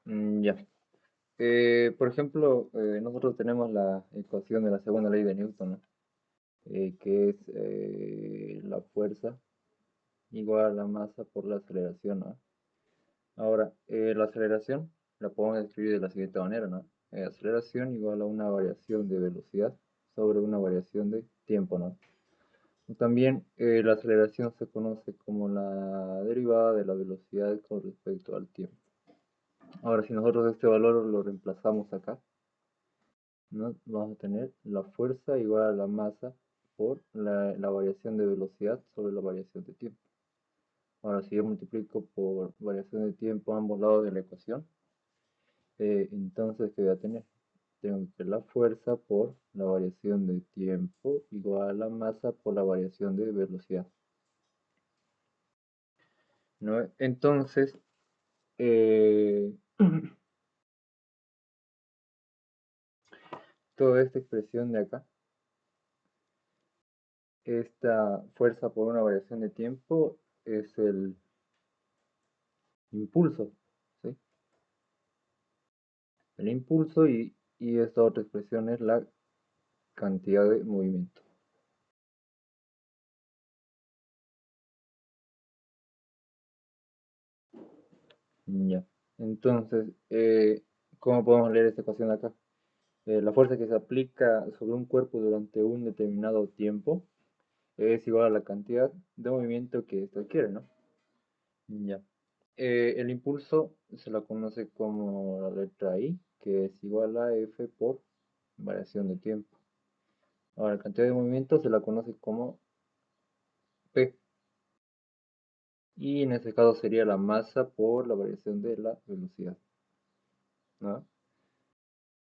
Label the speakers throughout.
Speaker 1: Ya. Por ejemplo, nosotros tenemos la ecuación de la segunda ley de Newton, ¿no? Que es la fuerza igual a la masa por la aceleración, ¿no? Ahora, la aceleración la podemos escribir de la siguiente manera, ¿no? Aceleración igual a una variación de velocidad sobre una variación de tiempo, ¿no? También la aceleración se conoce como la derivada de la velocidad con respecto al tiempo. Ahora, si nosotros este valor lo reemplazamos acá, ¿no? Vamos a tener la fuerza igual a la masa por la variación de velocidad sobre la variación de tiempo. Ahora, si yo multiplico por variación de tiempo a ambos lados de la ecuación, entonces, ¿qué voy a tener? Tengo que la fuerza por la variación de tiempo igual a la masa por la variación de velocidad, ¿no? Entonces, eh, toda esta expresión de acá, esta fuerza por una variación de tiempo es el impulso, ¿sí? El impulso y esta otra expresión es la cantidad de movimiento. Ya. Entonces, ¿cómo podemos leer esta ecuación de acá? La fuerza que se aplica sobre un cuerpo durante un determinado tiempo es igual a la cantidad de movimiento que éste adquiere, ¿no? Ya. El impulso se lo conoce como la letra I, que es igual a F por variación de tiempo. Ahora, la cantidad de movimiento se la conoce como P, y en este caso sería la masa por la variación de la velocidad, ¿no?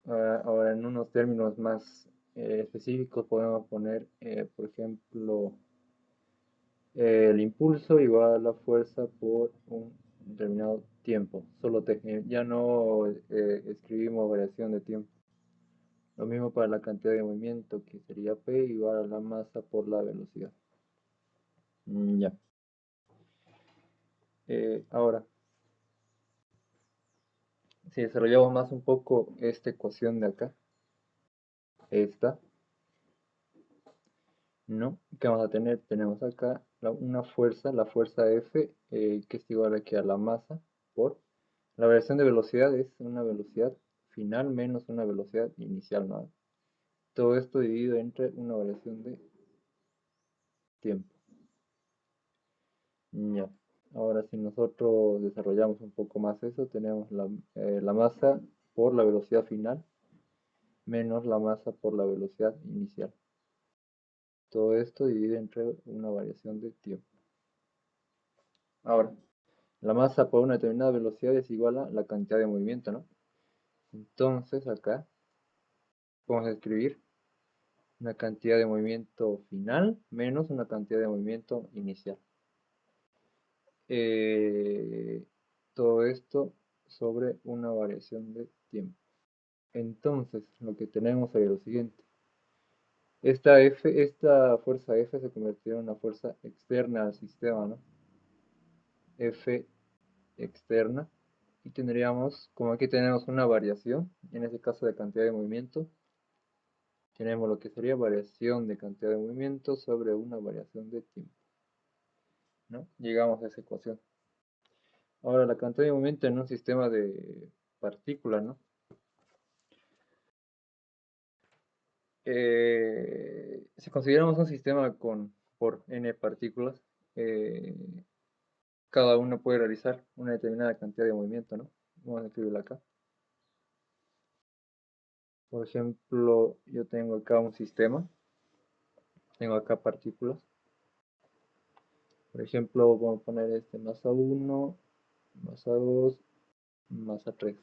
Speaker 1: Ahora, en unos términos más específicos podemos poner, por ejemplo, el impulso igual a la fuerza por un determinado tiempo, solo T. Ya no escribimos variación de tiempo. Lo mismo para la cantidad de movimiento, que sería P igual a la masa por la velocidad. Ya. Ahora, si desarrollamos más un poco esta ecuación de acá, esta, ¿no? ¿Qué vamos a tener? Tenemos acá una fuerza, la fuerza F, que es igual aquí a la masa por la variación de velocidad es una velocidad final menos una velocidad inicial, ¿no? Todo esto dividido entre una variación de tiempo. Ya. Ahora, si nosotros desarrollamos un poco más eso, tenemos la masa por la velocidad final menos la masa por la velocidad inicial. Todo esto dividido entre una variación de tiempo. Ahora, la masa por una determinada velocidad es igual a la cantidad de movimiento, ¿no? Entonces, acá podemos escribir una cantidad de movimiento final menos una cantidad de movimiento inicial. Eh, Todo esto sobre una variación de tiempo. Entonces, lo que tenemos es lo siguiente. Esta fuerza F se convirtió en una fuerza externa al sistema, ¿no? F externa. Y tendríamos, como aquí tenemos una variación, en este caso de cantidad de movimiento, tenemos lo que sería variación de cantidad de movimiento sobre una variación de tiempo, ¿no? Llegamos a esa ecuación. Ahora, la cantidad de movimiento en un sistema de partículas, ¿no? Si consideramos un sistema por n partículas, eh, cada una puede realizar una determinada cantidad de movimiento, ¿no? Vamos a escribirla acá. Por ejemplo, yo tengo acá un sistema, tengo acá partículas. Por ejemplo, vamos a poner este masa 1, masa 2, masa 3.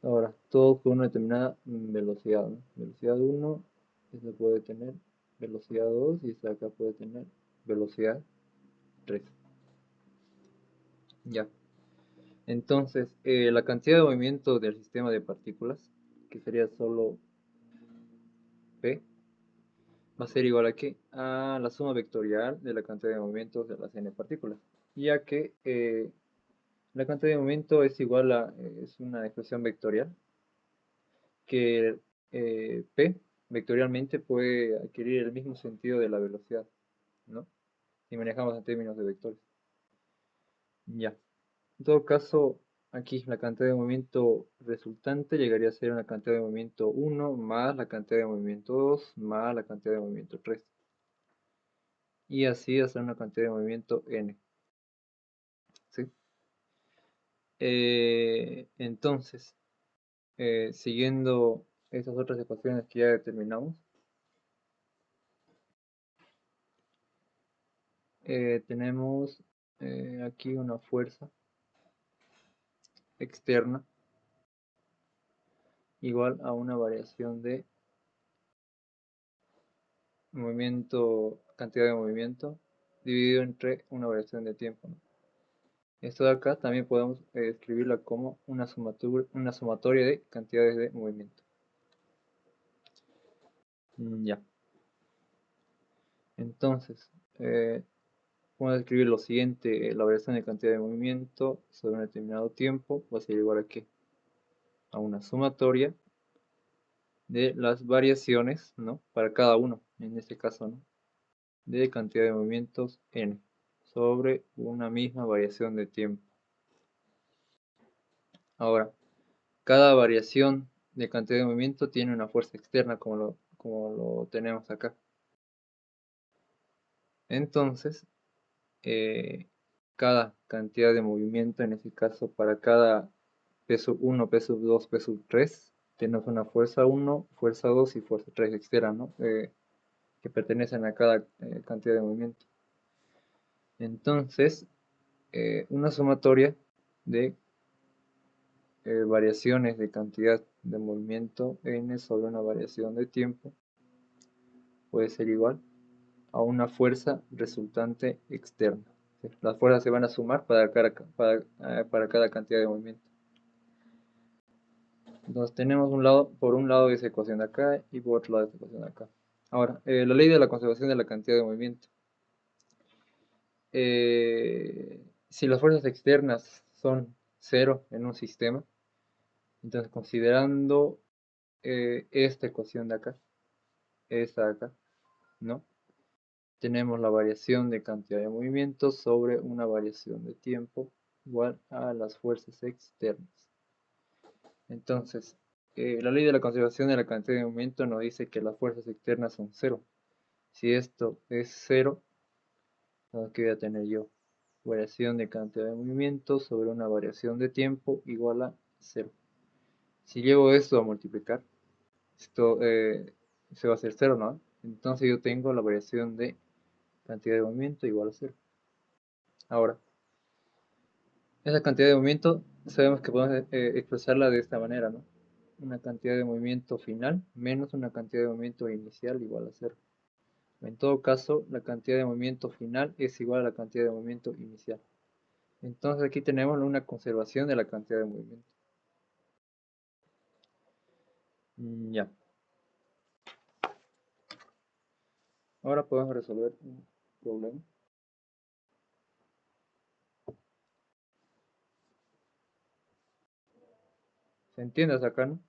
Speaker 1: Ahora, todo con una determinada velocidad, ¿no? Velocidad 1, este puede tener velocidad 2 y este acá puede tener velocidad 3. Ya. Entonces, la cantidad de movimiento del sistema de partículas, que sería solo P, va a ser igual a qué? A la suma vectorial de la cantidad de movimientos de las n partículas, ya que la cantidad de movimiento es igual a, es una expresión vectorial que p vectorialmente puede adquirir el mismo sentido de la velocidad, ¿no? Si manejamos en términos de vectores. Ya. En todo caso, aquí la cantidad de movimiento resultante llegaría a ser una cantidad de movimiento 1 más la cantidad de movimiento 2 más la cantidad de movimiento 3. Y así hacer una cantidad de movimiento n. ¿Sí? Entonces, siguiendo estas otras ecuaciones que ya determinamos, tenemos aquí una fuerza externa igual a una variación de movimiento, cantidad de movimiento dividido entre una variación de tiempo, ¿no? Esto de acá también podemos escribirla como una sumatoria de cantidades de movimiento. Ya. Entonces, podemos escribir lo siguiente: la variación de cantidad de movimiento sobre un determinado tiempo va a ser igual a ¿qué? A una sumatoria de las variaciones, ¿no? Para cada uno, en este caso, ¿no? De cantidad de movimientos n sobre una misma variación de tiempo. Ahora, cada variación de cantidad de movimiento tiene una fuerza externa como lo tenemos acá. Entonces, cada cantidad de movimiento, en este caso para cada peso 1, peso 2, peso 3, tenemos una fuerza 1, fuerza 2 y fuerza 3 externa, ¿no? Que pertenecen a cada cantidad de movimiento. Entonces, una sumatoria de variaciones de cantidad de movimiento n sobre una variación de tiempo puede ser igual a una fuerza resultante externa. ¿Sí? Las fuerzas se van a sumar para cada cantidad de movimiento. Entonces tenemos por un lado esa ecuación de acá y por otro lado esa ecuación de acá. Ahora, la ley de la conservación de la cantidad de movimiento. Si las fuerzas externas son 0 en un sistema, entonces considerando esta ecuación de acá, esta de acá, ¿no? Tenemos la variación de cantidad de movimiento sobre una variación de tiempo igual a las fuerzas externas. Entonces, la ley de la conservación de la cantidad de movimiento nos dice que las fuerzas externas son 0. Si esto es 0, ¿qué voy a tener yo? Variación de cantidad de movimiento sobre una variación de tiempo igual a 0. Si llevo esto a multiplicar, esto se va a hacer 0, ¿no? Entonces yo tengo la variación de cantidad de movimiento igual a 0. Ahora, esa cantidad de movimiento sabemos que podemos expresarla de esta manera, ¿no? Una cantidad de movimiento final menos una cantidad de movimiento inicial igual a 0. En todo caso, la cantidad de movimiento final es igual a la cantidad de movimiento inicial. Entonces aquí tenemos una conservación de la cantidad de movimiento. Ya. Ahora podemos resolver un problema. ¿Se entiende hasta acá, no?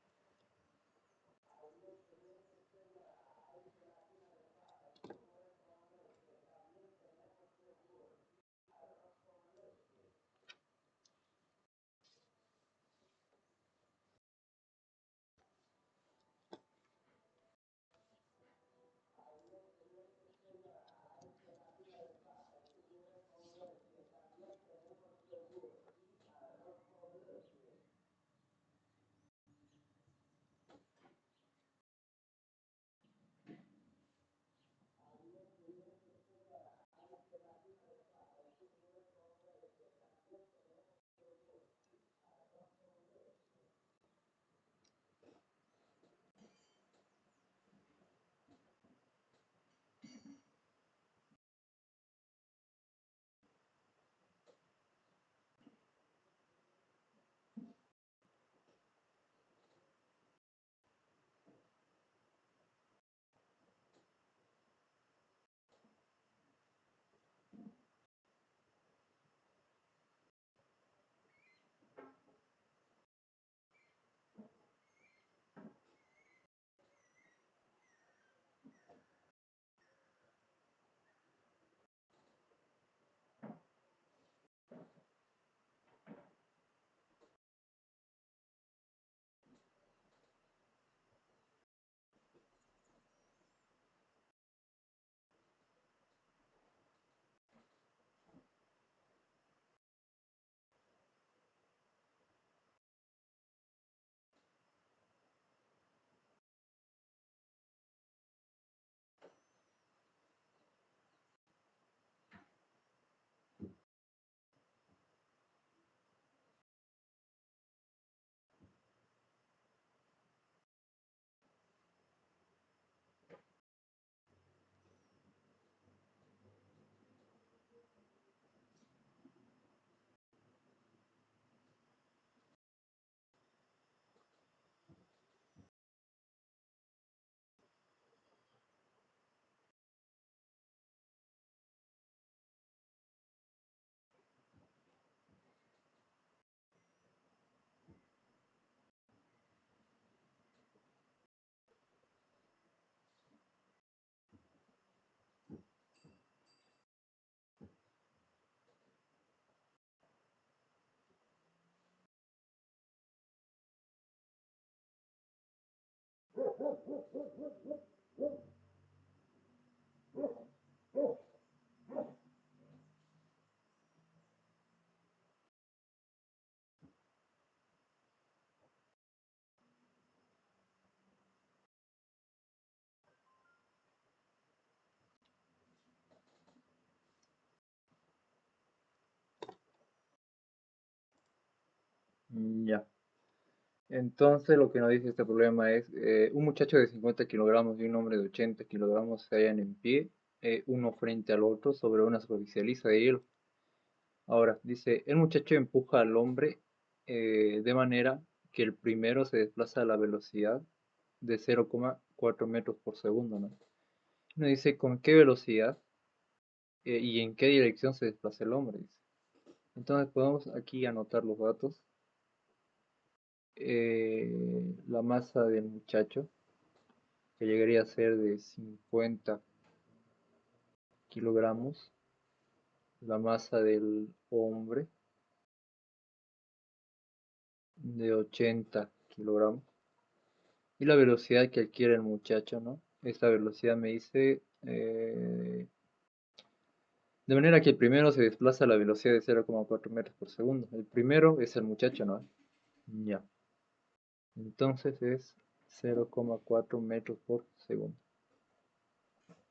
Speaker 1: Ya. Entonces lo que nos dice este problema es un muchacho de 50 kilogramos y un hombre de 80 kilogramos se hallan en pie, uno frente al otro sobre una superficie lisa de hielo. Ahora, dice, el muchacho empuja al hombre de manera que el primero se desplaza a la velocidad de 0,4 metros por segundo, ¿no? Nos dice con qué velocidad y en qué dirección se desplaza el hombre, dice. Entonces podemos aquí anotar los datos. La masa del muchacho, que llegaría a ser de 50 kilogramos, la masa del hombre de 80 kilogramos y la velocidad que adquiere el muchacho, ¿no? Esta velocidad me dice, de manera que el primero se desplaza a la velocidad de 0,4 metros por segundo. El primero es el muchacho, ¿no? Ya. Entonces es 0,4 metros por segundo.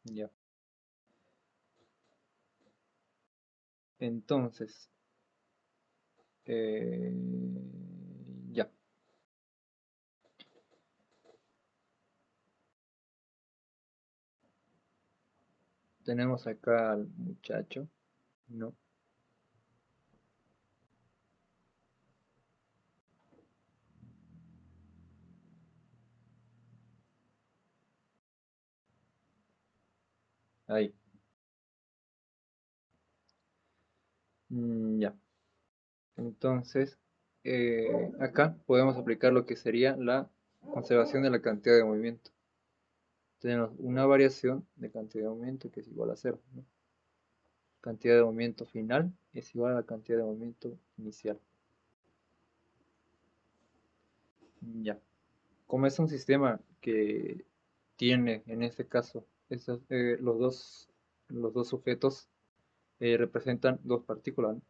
Speaker 1: Ya. Entonces, ya. Tenemos acá al muchacho, ¿no? Ahí. Ya. Entonces, acá podemos aplicar lo que sería la conservación de la cantidad de movimiento. Tenemos una variación de cantidad de movimiento que es igual a cero, ¿no? Cantidad de movimiento final es igual a la cantidad de movimiento inicial. Ya. Como es un sistema que tiene, en este caso, los dos sujetos representan dos partículas, ¿no?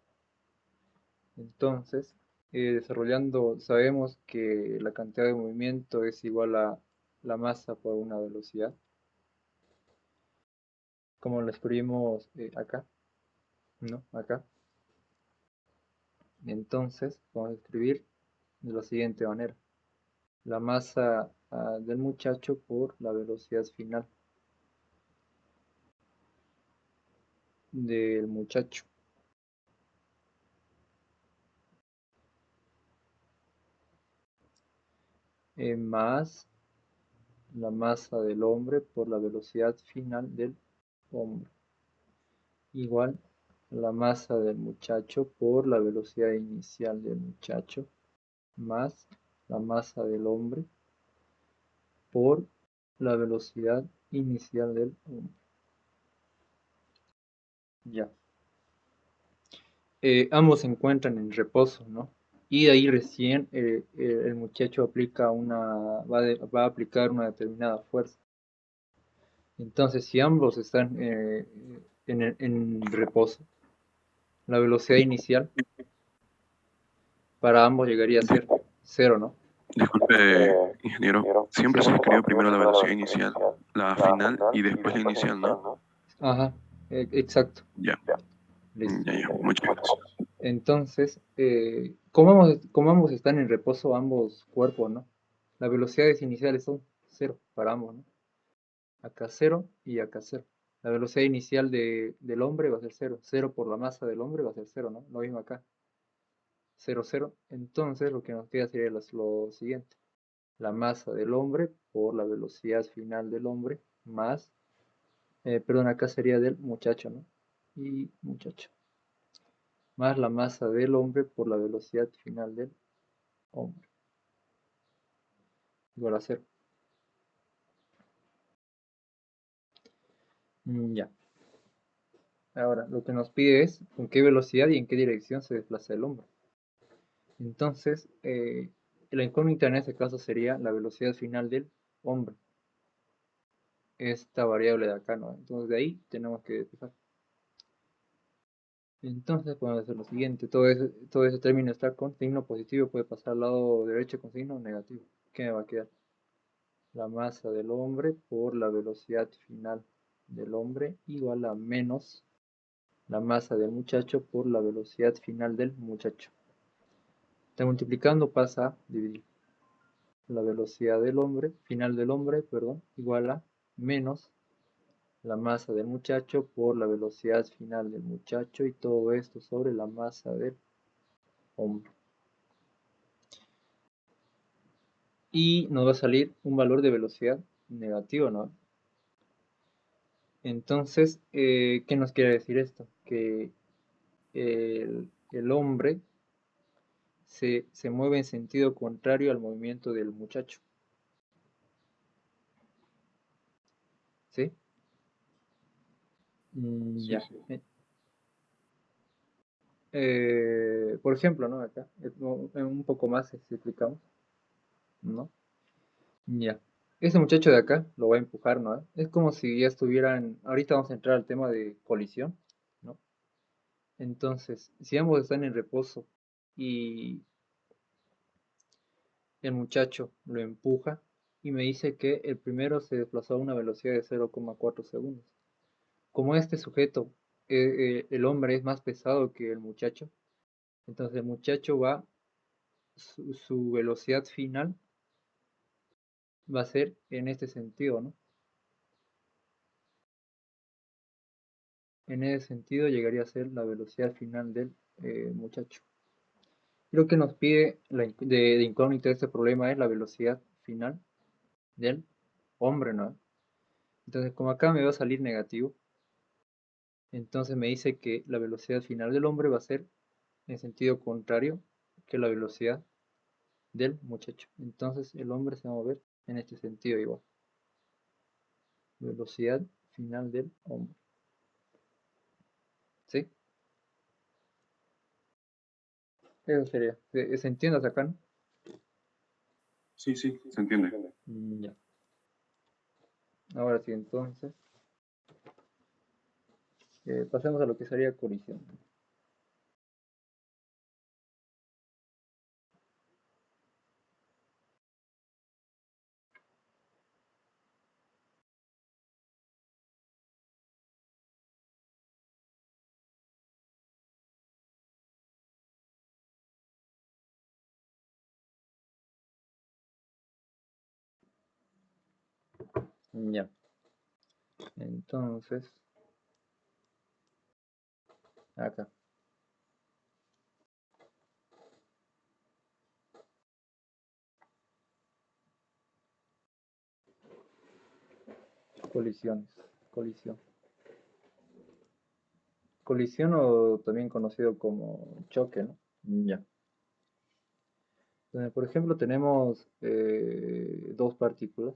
Speaker 1: Entonces, desarrollando, sabemos que la cantidad de movimiento es igual a la masa por una velocidad, como lo escribimos acá, ¿no? Acá. Entonces, vamos a escribir de la siguiente manera. La masa del muchacho por la velocidad final del muchacho, más la masa del hombre por la velocidad final del hombre, igual la masa del muchacho por la velocidad inicial del muchacho, más la masa del hombre por la velocidad inicial del hombre. Ya. Ambos se encuentran en reposo, ¿no? Y de ahí recién el muchacho va a aplicar una determinada fuerza. Entonces, si ambos están en reposo, la velocidad inicial para ambos llegaría a ser cero, ¿no?
Speaker 2: Disculpe, ingeniero,
Speaker 1: Sí.
Speaker 2: siempre se escribe primero la velocidad inicial, la final y después la inicial, ¿no?
Speaker 1: Ajá, exacto.
Speaker 2: Ya,
Speaker 1: Listo.
Speaker 2: ya, muchas gracias.
Speaker 1: Entonces, como ambos están en reposo, ambos cuerpos, ¿no? Las velocidades iniciales son cero para ambos, ¿no? Acá cero y acá cero. La velocidad inicial del hombre va a ser cero. Cero por la masa del hombre va a ser cero, ¿no? Lo mismo acá. Cero, cero. Entonces, lo que nos queda sería lo siguiente. La masa del hombre por la velocidad final del hombre más, perdón, acá sería del muchacho, ¿no? Y muchacho. Más la masa del hombre por la velocidad final del hombre. Igual a cero. Ya. Ahora, lo que nos pide es con qué velocidad y en qué dirección se desplaza el hombre. Entonces, la incógnita en este caso sería la velocidad final del hombre. Esta variable de acá, ¿no? Entonces de ahí tenemos que despejar. Entonces podemos hacer lo siguiente, todo ese término está con signo positivo, puede pasar al lado derecho con signo negativo. ¿Qué me va a quedar? La masa del hombre por la velocidad final del hombre igual a menos la masa del muchacho por la velocidad final del muchacho. Está multiplicando, pasa a dividir. La velocidad del hombre, final del hombre, perdón, igual a menos la masa del muchacho por la velocidad final del muchacho y todo esto sobre la masa del hombre. Y nos va a salir un valor de velocidad negativo, ¿no? Entonces, ¿qué nos quiere decir esto? Que el hombre se mueve en sentido contrario al movimiento del muchacho. ¿Sí?
Speaker 2: Sí,
Speaker 1: Ya.
Speaker 2: sí.
Speaker 1: Por ejemplo, ¿no? Acá, un poco más explicamos, ¿no? Ya. Ese muchacho de acá lo va a empujar, ¿no? Es como si ya estuvieran. Ahorita vamos a entrar al tema de colisión, ¿no? Entonces, si ambos están en reposo y el muchacho lo empuja y me dice que el primero se desplazó a una velocidad de 0,4 segundos. Como este sujeto, el hombre es más pesado que el muchacho, entonces el muchacho su velocidad final va a ser en este sentido, ¿no? En ese sentido llegaría a ser la velocidad final del muchacho. Lo que nos pide de incógnita de este problema es la velocidad final del hombre, ¿no? Entonces, como acá me va a salir negativo, entonces me dice que la velocidad final del hombre va a ser en sentido contrario que la velocidad del muchacho. Entonces el hombre se va a mover en este sentido igual. Velocidad final del hombre. ¿Sí? Eso sería. ¿Se entiende hasta acá, no?
Speaker 2: Sí, sí, se entiende.
Speaker 1: Ya. Ahora sí, entonces. Pasemos a lo que sería colisión. Ya. Entonces, acá. Colisiones. Colisión. Colisión o también conocido como choque, ¿no? Ya. Entonces, por ejemplo, tenemos dos partículas.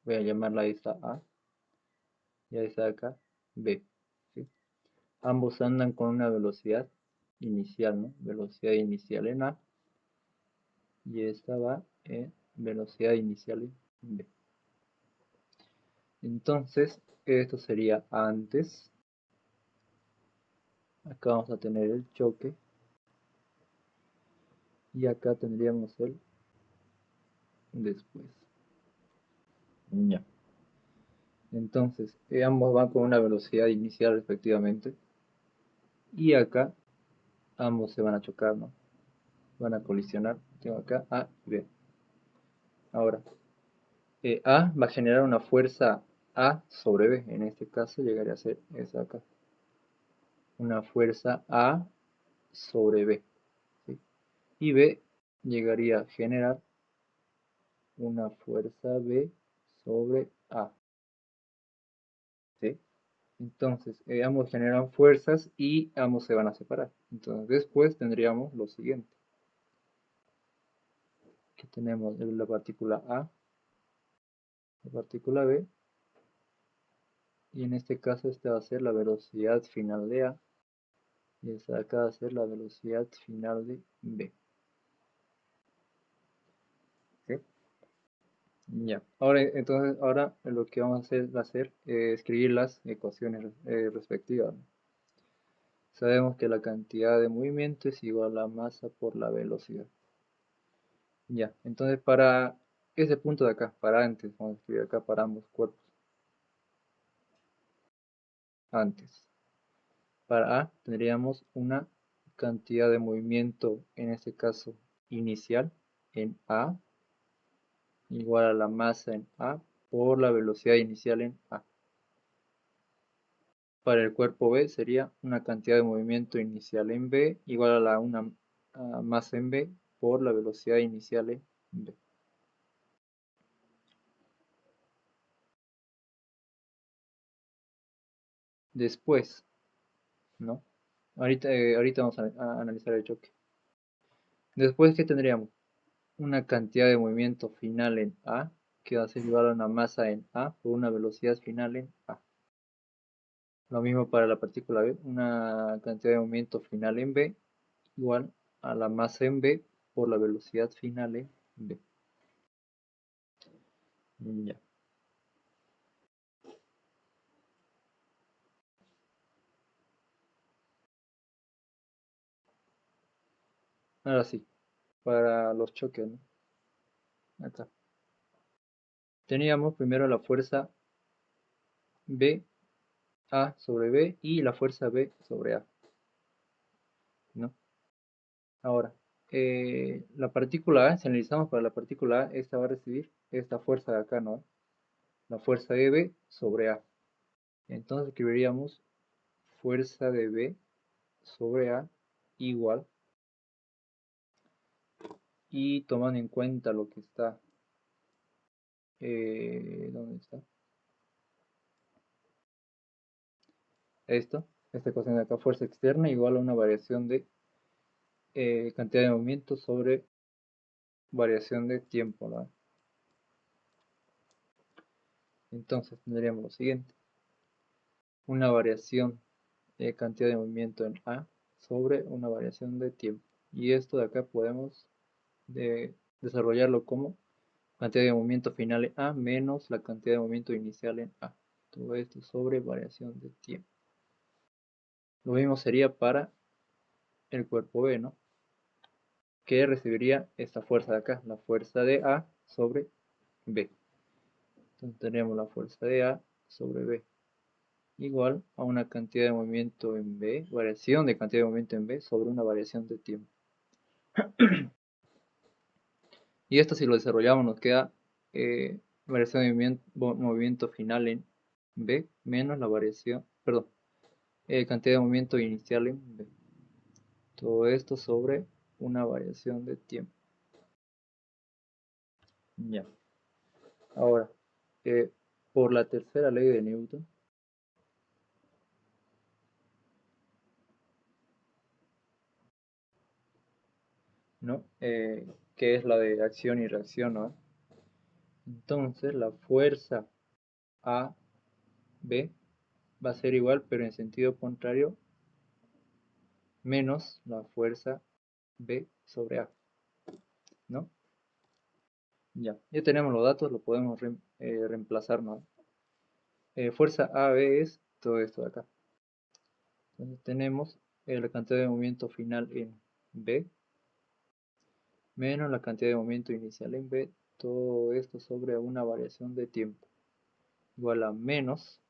Speaker 1: Voy a llamarla esta A y a esta de acá B. ¿Sí? Ambos andan con una velocidad inicial, ¿no? Velocidad inicial en A y esta va en velocidad inicial en B. Entonces, esto sería antes. Acá vamos a tener el choque y acá tendríamos el después. Ya. Entonces, ambos van con una velocidad inicial respectivamente y acá ambos se van a chocar, ¿no? Van a colisionar. Tengo acá A y B. Ahora, A va a generar una fuerza A sobre B. En este caso llegaría a ser esa acá. Una fuerza A sobre B. ¿Sí? Y B llegaría a generar una fuerza B sobre A. ¿Sí? Entonces, ambos generan fuerzas y ambos se van a separar. Entonces, después tendríamos lo siguiente. Que tenemos la partícula A, la partícula B, y en este caso esta va a ser la velocidad final de A, y esta de acá va a ser la velocidad final de B. ¿Sí? Ya. Ahora lo que vamos a hacer va a ser escribir las ecuaciones respectivas, ¿no? Sabemos que la cantidad de movimiento es igual a la masa por la velocidad. Ya, entonces para ese punto de acá, para antes, vamos a escribir acá para ambos cuerpos. Antes. Para A tendríamos una cantidad de movimiento, en este caso inicial, en A, igual a la masa en A por la velocidad inicial en A. Para el cuerpo B sería una cantidad de movimiento inicial en B igual a una masa en B por la velocidad inicial en B. Después, ¿no? Ahorita vamos a analizar el choque. Después, ¿qué tendríamos? Una cantidad de movimiento final en A, que va a ser igual a una masa en A por una velocidad final en A. Lo mismo para la partícula B, una cantidad de movimiento final en B igual a la masa en B por la velocidad final en B. Ya. Ahora sí, para los choques, ¿no? Acá. Teníamos primero la fuerza B, A sobre B y la fuerza B sobre A, ¿no? Ahora, la partícula A, si analizamos para la partícula A, esta va a recibir esta fuerza de acá, ¿no? La fuerza de B sobre A. Entonces escribiríamos fuerza de B sobre A igual, y tomando en cuenta lo que está, ¿dónde está? Esta ecuación de acá, fuerza externa igual a una variación de cantidad de movimiento sobre variación de tiempo, ¿no? Entonces tendríamos lo siguiente, una variación de cantidad de movimiento en A sobre una variación de tiempo. Y esto de acá podemos desarrollarlo como cantidad de movimiento final en A menos la cantidad de movimiento inicial en A. Todo esto sobre variación de tiempo. Lo mismo sería para el cuerpo B, ¿no? Que recibiría esta fuerza de acá, la fuerza de A sobre B. Entonces tenemos la fuerza de A sobre B igual a una cantidad de movimiento en B, variación de cantidad de movimiento en B sobre una variación de tiempo. Y esto si lo desarrollamos nos queda variación de movimiento final en B menos la variación, perdón, cantidad de movimiento inicial en B. Todo esto sobre una variación de tiempo. Ya. Ahora, por la tercera ley de Newton, ¿no? Que es la de acción y reacción, ¿no? Entonces la fuerza A, B va a ser igual, pero en sentido contrario, menos la fuerza B sobre A, ¿no? Ya tenemos los datos, lo podemos reemplazar, ¿no? Fuerza AB es todo esto de acá. Entonces tenemos la cantidad de movimiento final en B menos la cantidad de movimiento inicial en B, todo esto sobre una variación de tiempo, igual a menos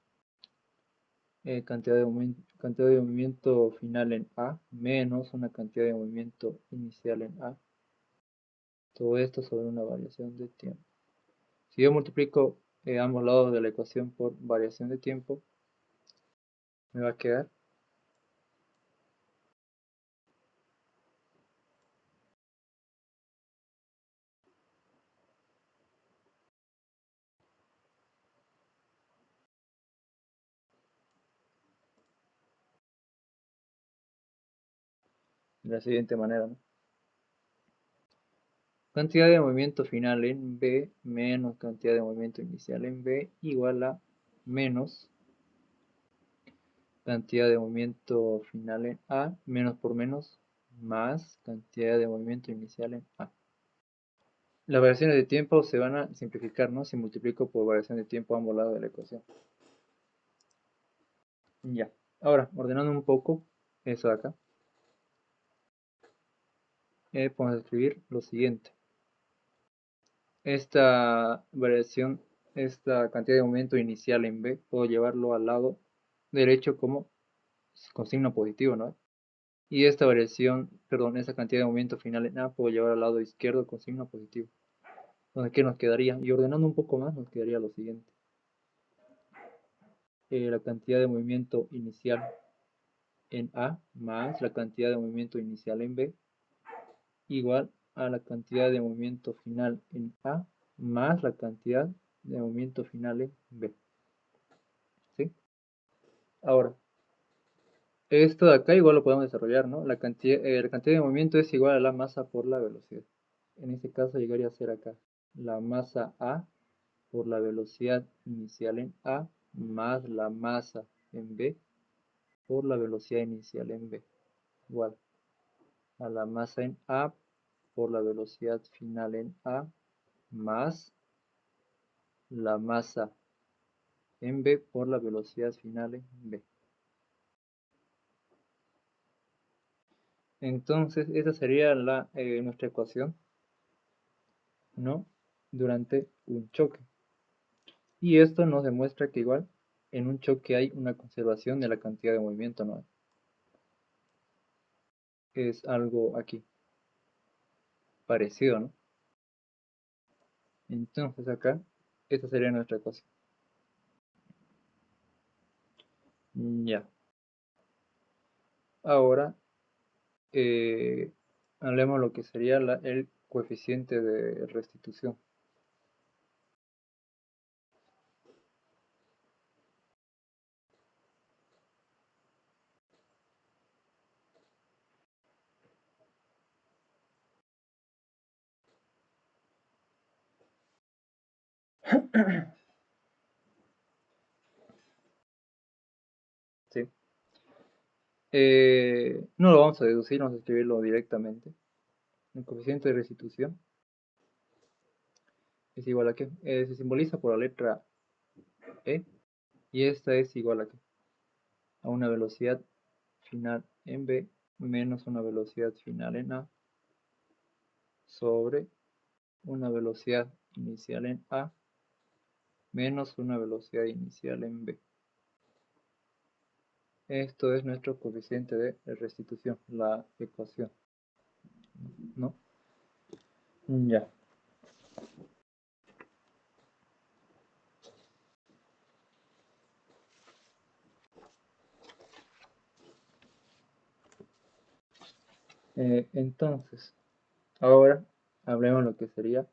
Speaker 1: cantidad de movimiento final en A menos una cantidad de movimiento inicial en A, todo esto sobre una variación de tiempo. Si yo multiplico ambos lados de la ecuación por variación de tiempo, me va a quedar de la siguiente manera, ¿no? Cantidad de movimiento final en B menos cantidad de movimiento inicial en B igual a menos cantidad de movimiento final en A, menos por menos, más cantidad de movimiento inicial en A. Las variaciones de tiempo se van a simplificar, ¿no? Si multiplico por variación de tiempo a ambos lados de la ecuación. Ya. Ahora, ordenando un poco eso de acá, podemos escribir lo siguiente. Esta variación, esta cantidad de momento inicial en B, puedo llevarlo al lado derecho como con signo positivo, ¿no? Y esta variación, perdón, esta cantidad de momento final en A, puedo llevar al lado izquierdo con signo positivo. Entonces, ¿qué nos quedaría? Y ordenando un poco más, nos quedaría lo siguiente. La cantidad de movimiento inicial en A más la cantidad de movimiento inicial en B igual a la cantidad de movimiento final en A más la cantidad de movimiento final en B. ¿Sí? Ahora, esto de acá igual lo podemos desarrollar, ¿no? La cantidad de movimiento es igual a la masa por la velocidad. En este caso llegaría a ser acá la masa A por la velocidad inicial en A más la masa en B por la velocidad inicial en B. Igual a la masa en A por la velocidad final en A más la masa en B por la velocidad final en B. Entonces, esa sería nuestra ecuación, ¿no? Durante un choque. Y esto nos demuestra que igual en un choque hay una conservación de la cantidad de movimiento, ¿no? Es algo aquí parecido, ¿no? Entonces acá, esta sería nuestra ecuación. Ya. Ahora, hablemos lo que sería el coeficiente de restitución. ¿Sí? No lo vamos a deducir, vamos a escribirlo directamente. El coeficiente de restitución es igual a ¿qué? Se simboliza por la letra E y esta es igual a ¿qué? A una velocidad final en B menos una velocidad final en A sobre una velocidad inicial en A menos una velocidad inicial en B. Esto es nuestro coeficiente de restitución, la ecuación, ¿no? Ya. Entonces, ahora hablemos de lo que sería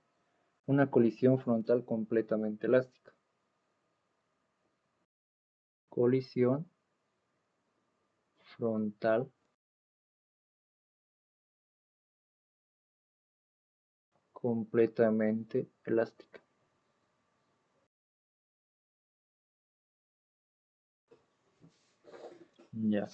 Speaker 1: una colisión frontal completamente elástica. Colisión frontal completamente elástica. Ya.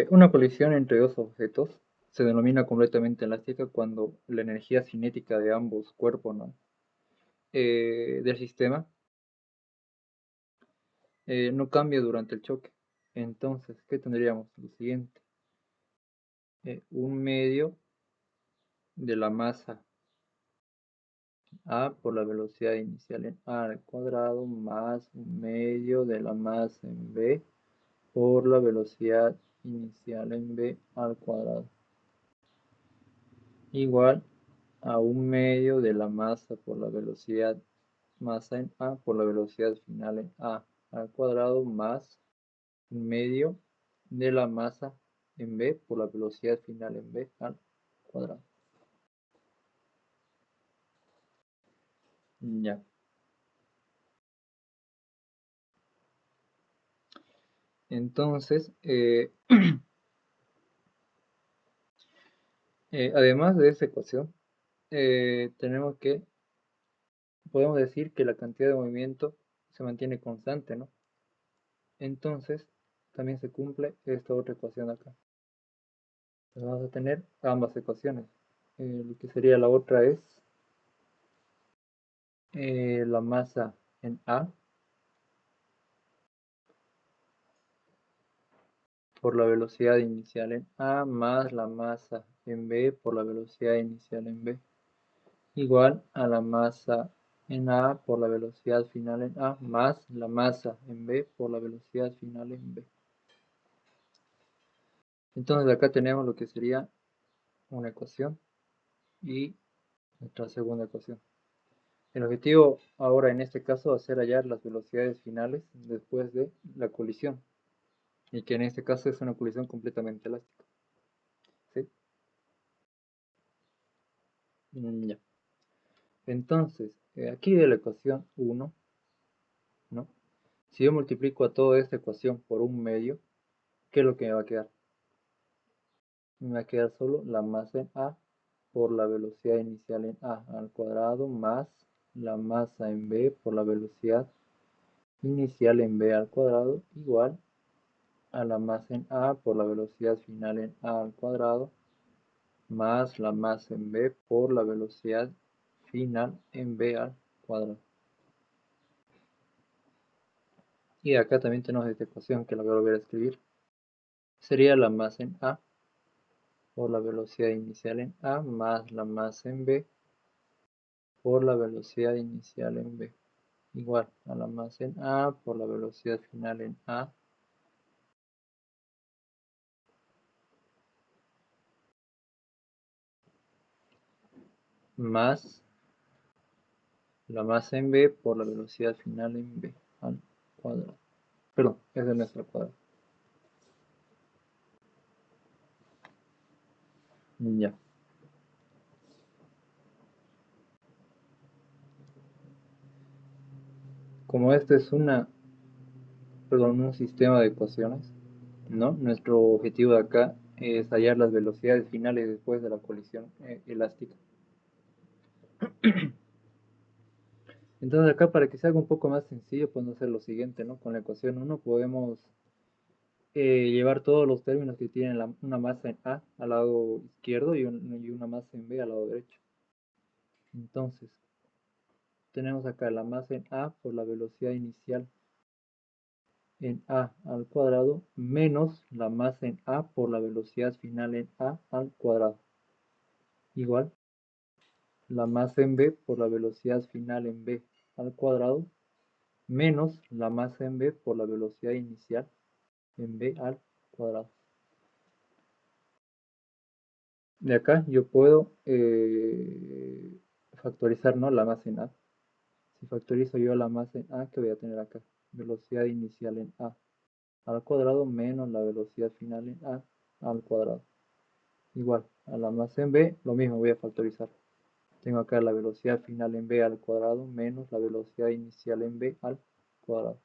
Speaker 1: Una colisión entre dos objetos se denomina completamente elástica cuando la energía cinética de ambos cuerpos, ¿no? Del sistema no cambia durante el choque. Entonces, ¿qué tendríamos? Lo siguiente. Un medio de la masa A por la velocidad inicial en A al cuadrado más un medio de la masa en B por la velocidad inicial en B al cuadrado. Igual a un medio de la masa por la velocidad masa en A por la velocidad final en A al cuadrado más un medio de la masa en B por la velocidad final en B al cuadrado. Ya. Entonces, además de esta ecuación, podemos decir que la cantidad de movimiento se mantiene constante, ¿no? Entonces, también se cumple esta otra ecuación de acá. Entonces vamos a tener ambas ecuaciones. Lo que sería la otra es la masa en A por la velocidad inicial en A más la masa en B por la velocidad inicial en B, igual a la masa en A por la velocidad final en A más la masa en B por la velocidad final en B. Entonces acá tenemos lo que sería una ecuación y nuestra segunda ecuación. El objetivo ahora en este caso va a ser hallar las velocidades finales después de la colisión, y que en este caso es una colisión completamente elástica. ¿Sí? Ya. Entonces, aquí de la ecuación 1, ¿no? Si yo multiplico a toda esta ecuación por un medio, ¿qué es lo que me va a quedar? Me va a quedar solo la masa en A por la velocidad inicial en A al cuadrado más la masa en B por la velocidad inicial en B al cuadrado igual a la masa en A por la velocidad final en A al cuadrado más la masa en B por la velocidad final en B al cuadrado. Y acá también tenemos esta ecuación que la voy a volver a escribir. Sería la masa en A por la velocidad inicial en A más la masa en B por la velocidad inicial en B. Igual a la masa en A por la velocidad final en A más la masa en B por la velocidad final en B al cuadrado. Perdón, ese es nuestro cuadrado. Ya. Como este es un sistema de ecuaciones, ¿no? Nuestro objetivo de acá es hallar las velocidades finales después de la colisión elástica. Entonces acá, para que se haga un poco más sencillo, podemos hacer lo siguiente, ¿no? Con la ecuación 1 podemos llevar todos los términos que tienen una masa en A al lado izquierdo y una masa en B al lado derecho. Entonces, tenemos acá la masa en A por la velocidad inicial en A al cuadrado menos la masa en A por la velocidad final en A al cuadrado. Igual, la masa en B por la velocidad final en B al cuadrado menos la masa en B por la velocidad inicial en B al cuadrado. De acá yo puedo factorizar, ¿no?, la masa en A. Si factorizo yo la masa en A, ¿qué voy a tener acá? Velocidad inicial en A al cuadrado menos la velocidad final en A al cuadrado. Igual, a la masa en B, lo mismo voy a factorizar. Tengo acá la velocidad final en B al cuadrado menos la velocidad inicial en B al cuadrado.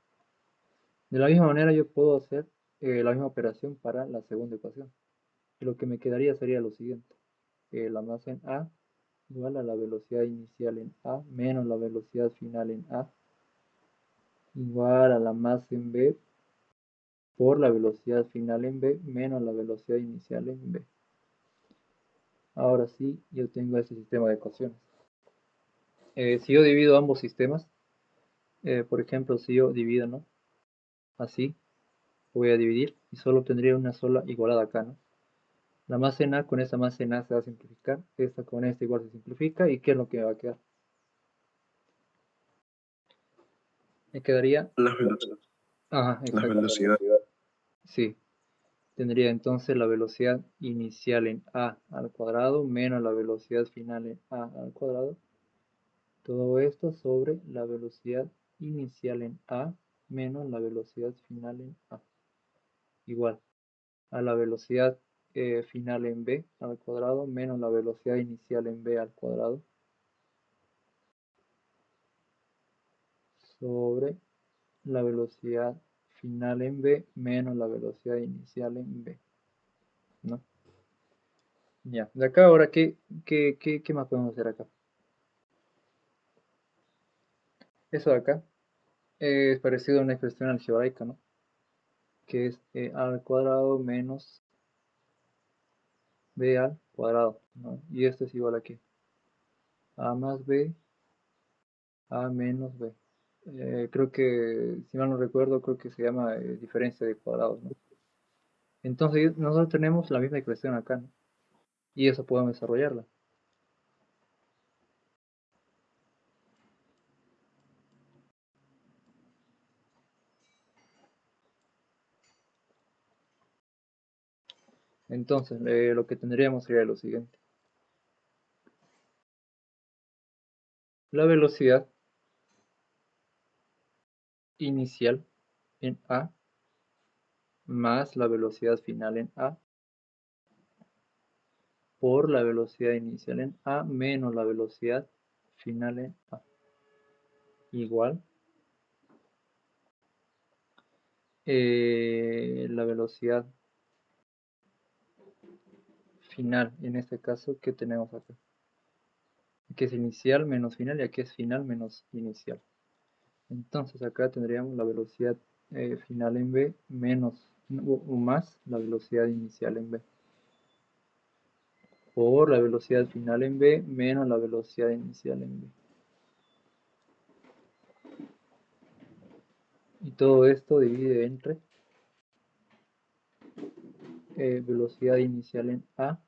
Speaker 1: De la misma manera yo puedo hacer la misma operación para la segunda ecuación. Y lo que me quedaría sería lo siguiente. La masa en A igual a la velocidad inicial en A menos la velocidad final en A igual a la masa en B por la velocidad final en B menos la velocidad inicial en B. Ahora sí, yo tengo este sistema de ecuaciones. Si yo divido ambos sistemas, por ejemplo, si yo divido, ¿no?, así, voy a dividir y solo tendría una sola igualada acá, ¿no? La masa en A con esta masa en A se va a simplificar, esta con esta igual se simplifica, ¿y qué es lo que me va a quedar? Me quedaría...
Speaker 2: Las velocidades.
Speaker 1: Ajá,
Speaker 2: Las
Speaker 1: exacto.
Speaker 2: velocidades.
Speaker 1: Sí, tendría entonces la velocidad inicial en A al cuadrado menos la velocidad final en A al cuadrado. Todo esto sobre la velocidad inicial en A menos la velocidad final en A. Igual a la velocidad final en B al cuadrado menos la velocidad inicial en B al cuadrado sobre la velocidad final en B menos la velocidad inicial en B, ¿no? Ya, de acá ahora, ¿qué más podemos hacer acá? Eso de acá es parecido a una expresión algebraica, ¿no? que es e al cuadrado menos b al cuadrado, ¿no? Y esto es igual a ¿qué? A más b, a menos b. Creo que, si mal no recuerdo, creo que se llama diferencia de cuadrados, ¿no? Entonces nosotros tenemos la misma expresión acá, ¿no? Y eso podemos desarrollarla. Entonces, lo que tendríamos sería lo siguiente. La velocidad inicial en A más la velocidad final en A por la velocidad inicial en A menos la velocidad final en A igual la velocidad final, en este caso, que tenemos acá. Aquí es inicial menos final y aquí es final menos inicial. Entonces acá tendríamos la velocidad final en B menos o más la velocidad inicial en B. Por la velocidad final en B menos la velocidad inicial en B. Y todo esto divide entre velocidad inicial en A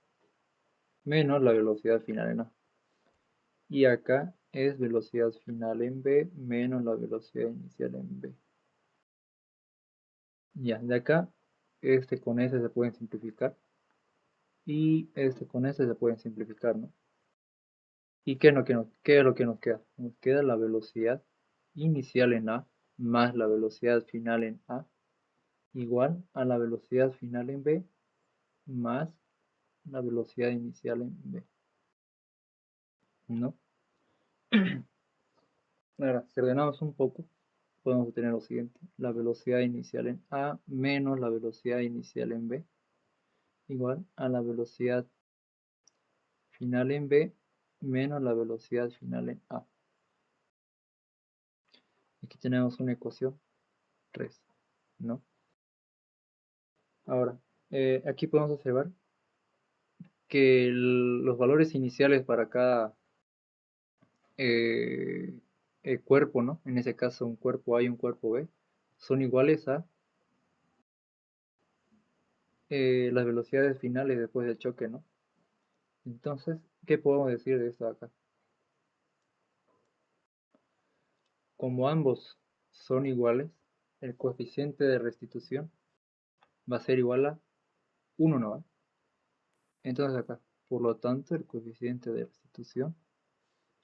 Speaker 1: menos la velocidad final en A. Y acá es velocidad final en B menos la velocidad inicial en B. Ya, de acá, este con este se pueden simplificar. Y este con este se pueden simplificar, ¿no? ¿Y qué es lo que nos queda? Nos queda la velocidad inicial en A más la velocidad final en A igual a la velocidad final en B más la velocidad inicial en B, ¿no? Ahora, si ordenamos un poco, podemos obtener lo siguiente. La velocidad inicial en A menos la velocidad inicial en B igual a la velocidad final en B menos la velocidad final en A. Aquí tenemos una ecuación 3, ¿no? Ahora, aquí podemos observar que los valores iniciales para cada eh, cuerpo, ¿no? En ese caso, un cuerpo A y un cuerpo B, son iguales a las velocidades finales después del choque, ¿no? Entonces, ¿qué podemos decir de esto acá? Como ambos son iguales, el coeficiente de restitución va a ser igual a 1, ¿no? Entonces acá, por lo tanto, el coeficiente de restitución,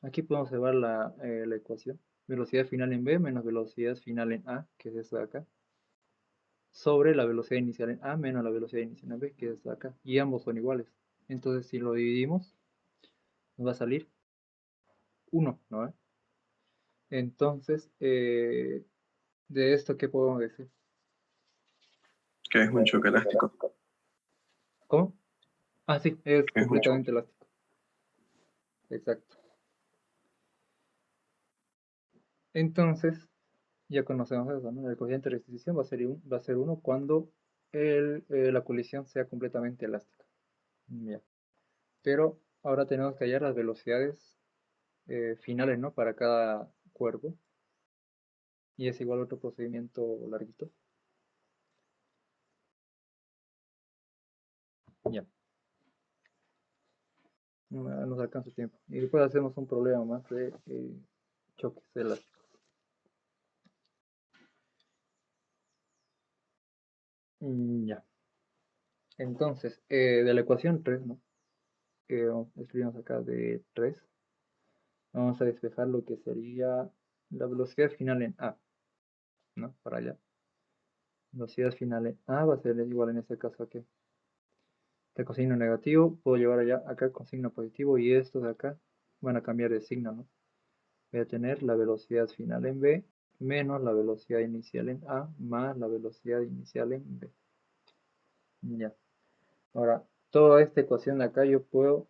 Speaker 1: aquí podemos llevar la ecuación, velocidad final en B menos velocidad final en A, que es esto de acá, sobre la velocidad inicial en A menos la velocidad inicial en B, que es esto de acá, y ambos son iguales. Entonces, si lo dividimos, nos va a salir 1, ¿no? Entonces, de esto, ¿qué podemos decir?
Speaker 2: Que es un choque elástico.
Speaker 1: ¿Cómo? Ah, sí, es
Speaker 2: Que es un choque.
Speaker 1: completamente elástico. Exacto. Entonces, ya conocemos eso, ¿no? El coeficiente de restitución va a ser 1 cuando la colisión sea completamente elástica. Ya. Pero ahora tenemos que hallar las velocidades finales, ¿no? Para cada cuerpo. Y es igual a otro procedimiento larguito. Ya. No nos alcanza el tiempo. Y después hacemos un problema más de choques elásticos. Ya. Entonces, de la ecuación 3, ¿no? Que escribimos acá de 3, vamos a despejar lo que sería la velocidad final en A, ¿no? Para allá. Velocidad final en A va a ser igual en este caso a que el cosigno negativo, puedo llevar allá acá con signo positivo y estos de acá van a cambiar de signo, ¿no? Voy a tener la velocidad final en B menos la velocidad inicial en A más la velocidad inicial en B. Ya. Ahora, toda esta ecuación de acá yo puedo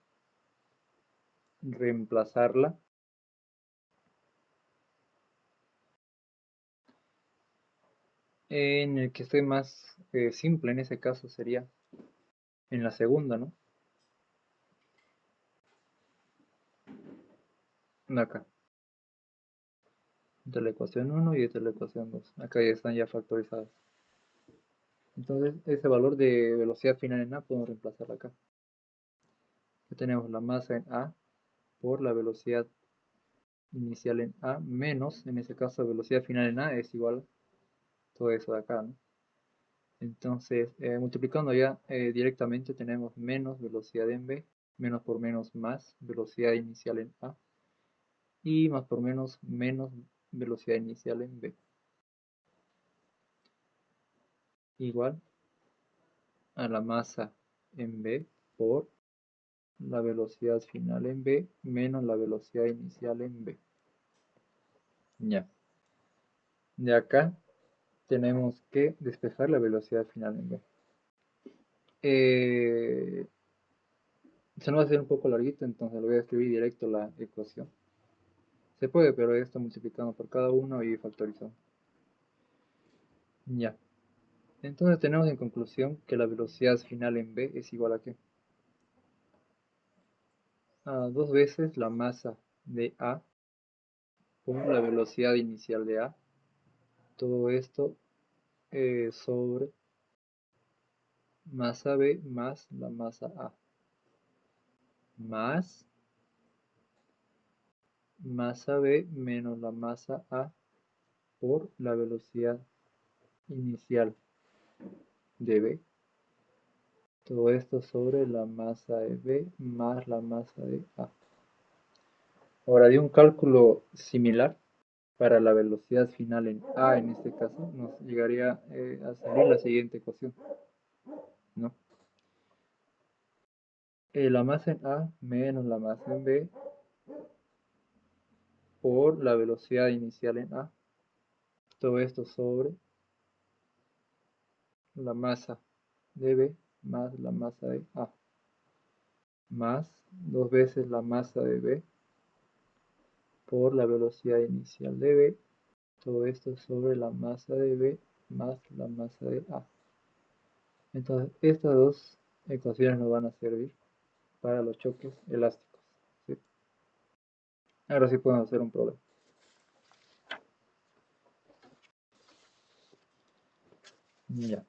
Speaker 1: reemplazarla En el que esté más simple en ese caso sería en la segunda, ¿no? Acá, de la ecuación 1 y de la ecuación 2. Acá ya están ya factorizadas. Entonces, ese valor de velocidad final en A podemos reemplazarlo acá. Ya tenemos la masa en A por la velocidad inicial en A menos, en ese caso, velocidad final en A es igual a todo eso de acá, ¿no? Entonces, multiplicando ya directamente tenemos menos velocidad en B, menos por menos más velocidad inicial en A, y más por menos velocidad inicial en B, igual a la masa en B por la velocidad final en B menos la velocidad inicial en B. Ya. De acá tenemos que despejar la velocidad final en B. Se nos va a hacer un poco larguito, entonces lo voy a escribir directo la ecuación. Se puede, pero esto multiplicando por cada uno y factorizando. Ya. Entonces tenemos en conclusión que la velocidad final en B es igual a ¿qué? A 2 veces la masa de A por la velocidad inicial de A. Todo esto sobre masa B más la masa A. Más masa B menos la masa A por la velocidad inicial de B. Todo esto sobre la masa de B más la masa de A. Ahora, de un cálculo similar para la velocidad final en A, en este caso, nos llegaría a salir la siguiente ecuación, ¿no? La masa en A menos la masa en B por la velocidad inicial en A. Todo esto sobre la masa de B más la masa de A. Más 2 veces la masa de B por la velocidad inicial de B. Todo esto sobre la masa de B más la masa de A. Entonces, estas dos ecuaciones nos van a servir para los choques elásticos, ¿sí? Ahora sí podemos hacer un problema. Ya.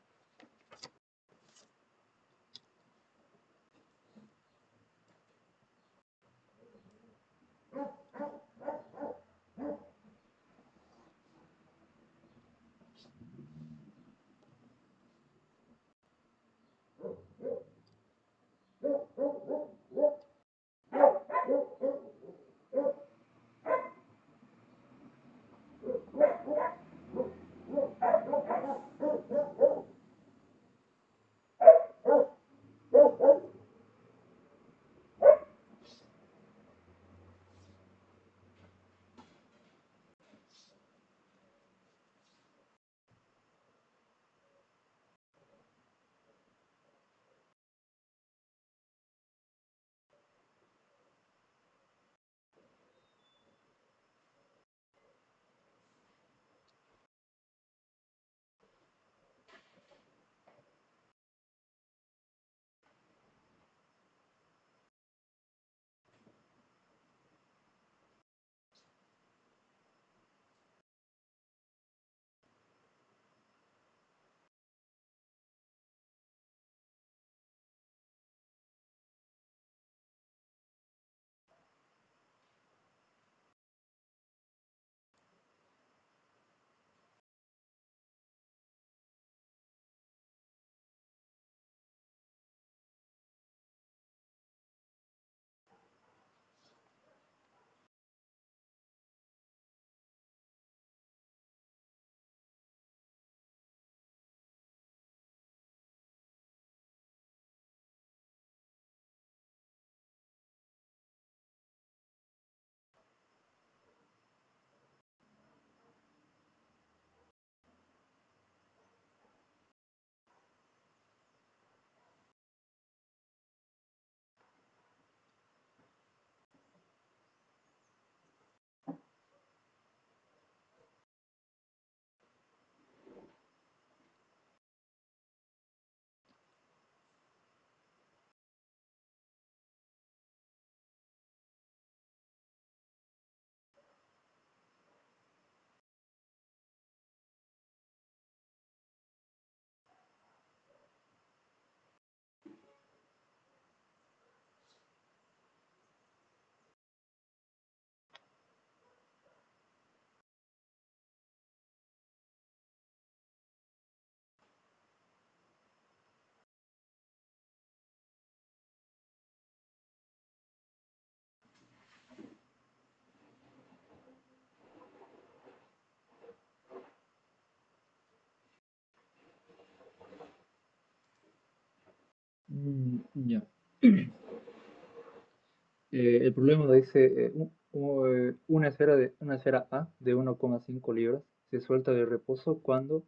Speaker 1: El problema dice una esfera A de 1,5 libras se suelta de reposo cuando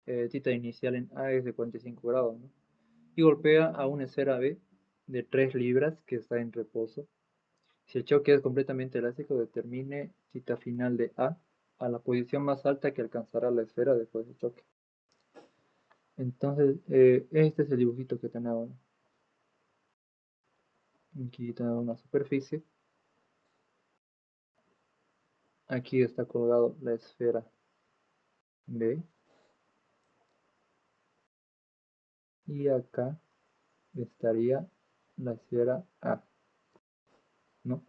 Speaker 1: θ inicial en A es de 45 grados, ¿no? Y golpea a una esfera B de 3 libras que está en reposo. Si el choque es completamente elástico, determine θ final de A la posición más alta que alcanzará la esfera después del choque. Entonces, este es el dibujito que tenemos, ¿no? Aquí tenemos una superficie. Aquí está colgado la esfera B. Y acá estaría la esfera A, ¿no?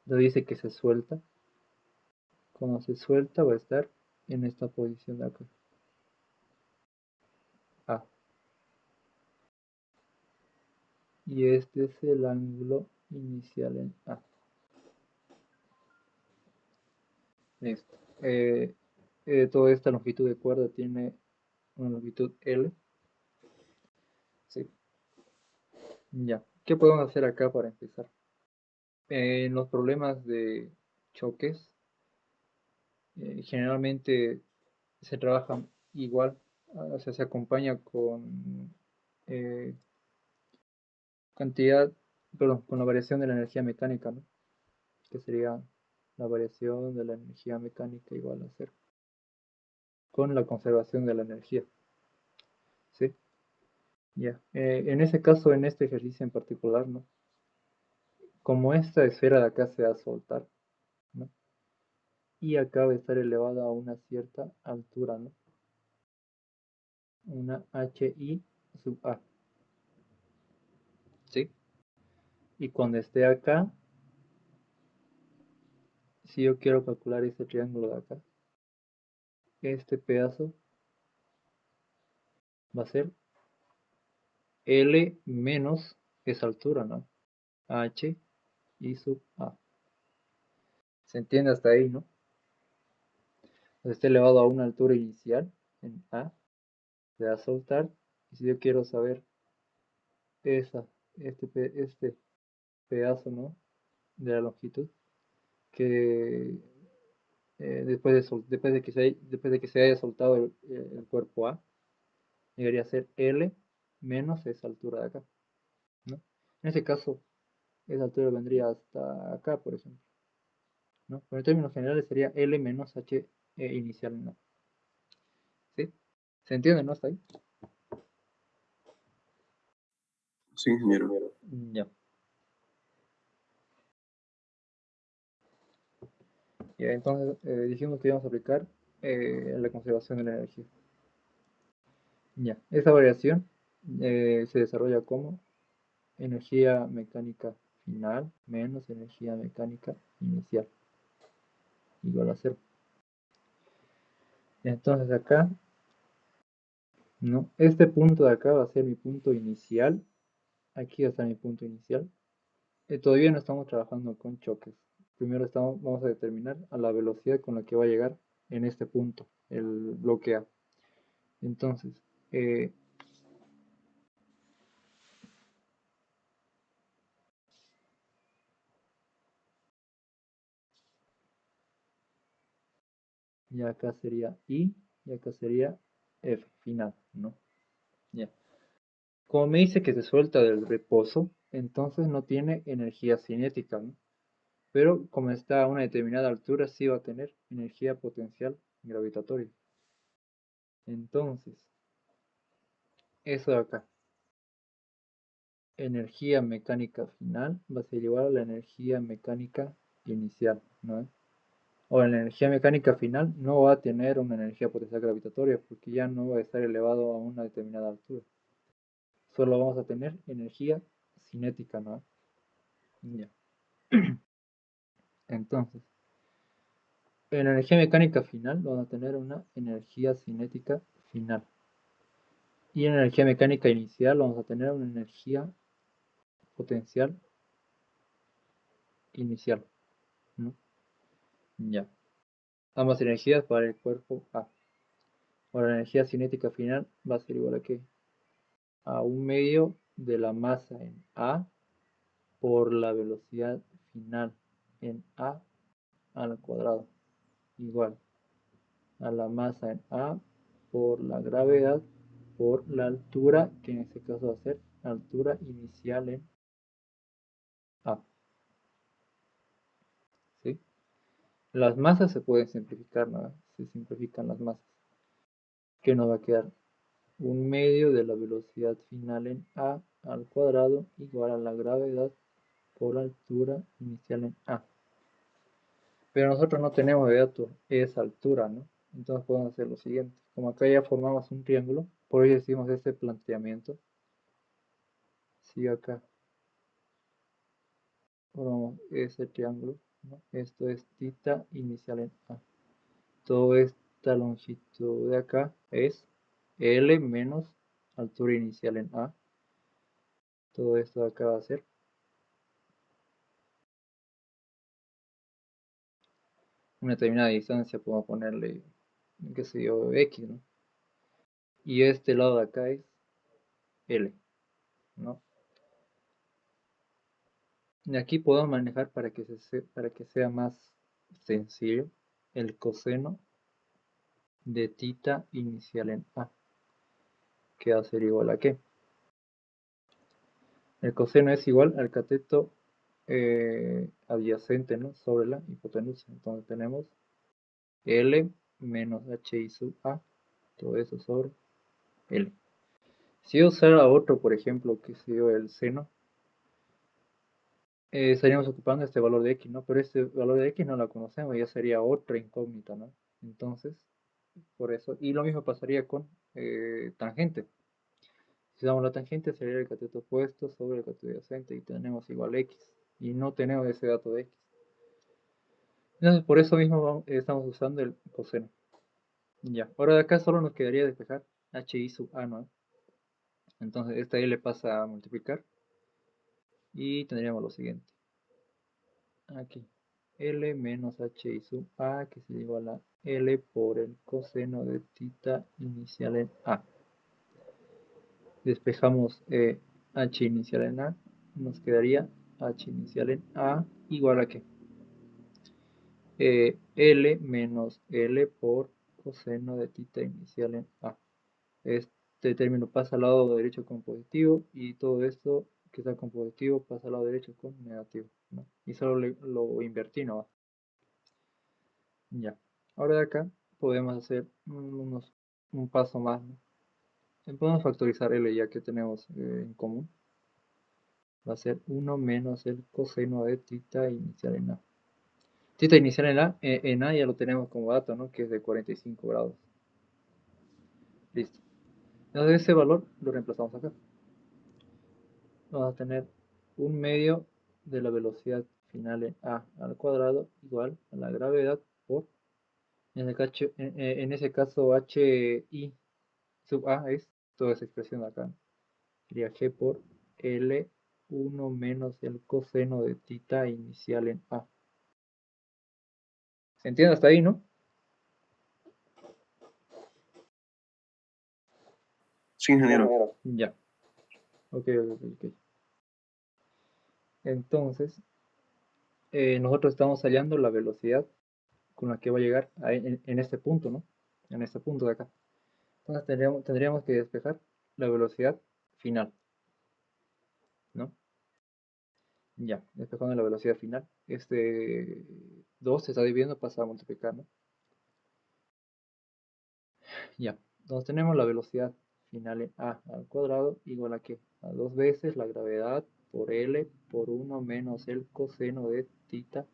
Speaker 1: Entonces dice que se suelta. Cuando se suelta va a estar en esta posición de acá. A. Y este es el ángulo inicial en A. Listo. Toda esta longitud de cuerda tiene una longitud L. ¿Sí? Ya. ¿Qué podemos hacer acá para empezar? En los problemas de choques, generalmente se trabaja igual, o sea, se acompaña con eh, cantidad, perdón, con la variación de la energía mecánica, ¿no? Que sería la variación de la energía mecánica igual a cero, con la conservación de la energía, ¿sí? Ya. En ese caso, en este ejercicio en particular, ¿no? Como esta esfera de acá se va a soltar, ¿no? Y acá va a estar elevada a una cierta altura, ¿no? Una HI sub A, ¿sí? Y cuando esté acá, si yo quiero calcular este triángulo de acá, este pedazo va a ser L menos esa altura, ¿no? H y sub A. ¿Se entiende hasta ahí, no? Entonces está elevado a una altura inicial en A, se va a soltar. Y si yo quiero saber esa, este pedazo, ¿no? De la longitud, que después de que se haya soltado el cuerpo A, llegaría a ser L menos esa altura de acá, ¿no? En este caso, esa altura vendría hasta acá, por ejemplo, ¿no? Pero en términos generales sería L menos H inicial en A. ¿Sí? ¿Se entiende, no? Hasta ahí.
Speaker 2: Sí, ingeniero.
Speaker 1: Ya. Y entonces dijimos que íbamos a aplicar la conservación de la energía. Ya. Esa variación se desarrolla como energía mecánica final menos energía mecánica inicial igual a cero. Entonces acá, ¿no? Este punto de acá va a ser mi punto inicial. Aquí va a estar mi punto inicial. Todavía no estamos trabajando con choques. Primero vamos a determinar a la velocidad con la que va a llegar en este punto, el bloque A. Entonces, eh, ya acá sería I y acá sería F, final, ¿no? Ya. Como me dice que se suelta del reposo, entonces no tiene energía cinética, ¿no? Pero como está a una determinada altura, sí va a tener energía potencial gravitatoria. Entonces, eso de acá, energía mecánica final va a ser igual a la energía mecánica inicial, ¿no? O la energía mecánica final no va a tener una energía potencial gravitatoria porque ya no va a estar elevado a una determinada altura. Solo vamos a tener energía cinética, ¿no? Ya. Entonces, en la energía mecánica final vamos a tener una energía cinética final. Y en energía mecánica inicial vamos a tener una energía potencial inicial, ¿no? Ya. Ambas energías para el cuerpo A. Ahora la energía cinética final va a ser igual a ¿qué? A un medio de la masa en A por la velocidad final en A al cuadrado igual a la masa en A por la gravedad por la altura, que en este caso va a ser altura inicial en A. ¿Sí? Las masas se pueden simplificar, ¿no? Se simplifican las masas. ¿Qué nos va a quedar? Un medio de la velocidad final en A al cuadrado igual a la gravedad por altura inicial en A. Pero nosotros no tenemos de dato esa altura, ¿no? Entonces podemos hacer lo siguiente. Como acá ya formamos un triángulo, por ello decimos este planteamiento. Si acá formamos ese triángulo, ¿no? Esto es θ inicial en A. Toda esta longitud de acá es L menos altura inicial en A. Todo esto de acá va a ser una determinada distancia, podemos ponerle, qué sé yo, X, ¿no? Y este lado de acá es L, ¿no? Y aquí podemos manejar para que sea más sencillo el coseno de θ inicial en A, que va a ser igual a ¿qué? El coseno es igual al cateto adyacente, ¿no? Sobre la hipotenusa. Entonces tenemos L menos HI sub A, todo eso sobre L. Si yo usara otro, por ejemplo, que sea el seno, estaríamos ocupando este valor de X, ¿no? Pero este valor de X no lo conocemos, ya sería otra incógnita, ¿no? Entonces, por eso, y lo mismo pasaría con tangente. Si damos la tangente sería el cateto opuesto sobre el cateto adyacente y tenemos igual X, y no tenemos ese dato de X. Entonces, por eso mismo estamos usando el coseno. Ya, ahora de acá solo nos quedaría despejar HI sub A, ¿no? Entonces, esta L pasa a multiplicar y tendríamos lo siguiente. Aquí, L menos HI sub A, que es igual a L por el coseno de θ inicial en A. Despejamos H inicial en A, nos quedaría H inicial en A igual a ¿qué? L menos L por coseno de θ inicial en A. Este término pasa al lado derecho con positivo y todo esto que está con positivo pasa al lado derecho con negativo, ¿no? Y solo lo invertí, ¿no? Ya. Ahora de acá podemos hacer un paso más, ¿no? Podemos factorizar L ya que tenemos en común. Va a ser 1 menos el coseno de θ inicial en A. Θ inicial en A ya lo tenemos como dato, ¿no? Que es de 45 grados. Listo. Entonces ese valor lo reemplazamos acá. Vamos a tener un medio de la velocidad final en A al cuadrado igual a la gravedad por, en ese caso HI sub A es toda esa expresión de acá. Sería G por L1 menos el coseno de θ inicial en A. ¿Se entiende hasta ahí, no?
Speaker 2: Sí, ingeniero.
Speaker 1: Ya. Ok. Entonces, nosotros estamos hallando la velocidad con la que va a llegar en este punto, ¿no? En este punto de acá. Entonces tendríamos que despejar la velocidad final, ¿no? Ya, despejando la velocidad final. Este 2 se está dividiendo, pasa a multiplicar, ¿no? Ya, entonces tenemos la velocidad final en A al cuadrado igual a ¿qué? A 2 veces la gravedad por L por 1 menos el coseno de θ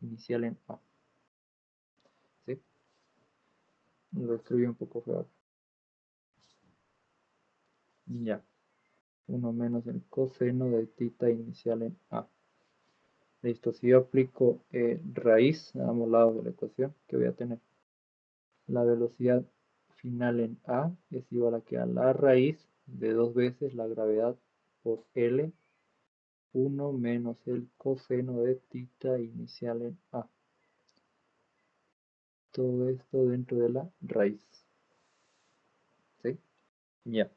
Speaker 1: inicial en A. ¿Sí? Lo escribí un poco feo. Ya, 1 menos el coseno de θ inicial en A. Listo, si yo aplico raíz a ambos lados de la ecuación, ¿qué voy a tener? La velocidad final en A es igual a que a la raíz de 2 veces la gravedad por L, 1 menos el coseno de θ inicial en A. Todo esto dentro de la raíz. ¿Sí? Ya.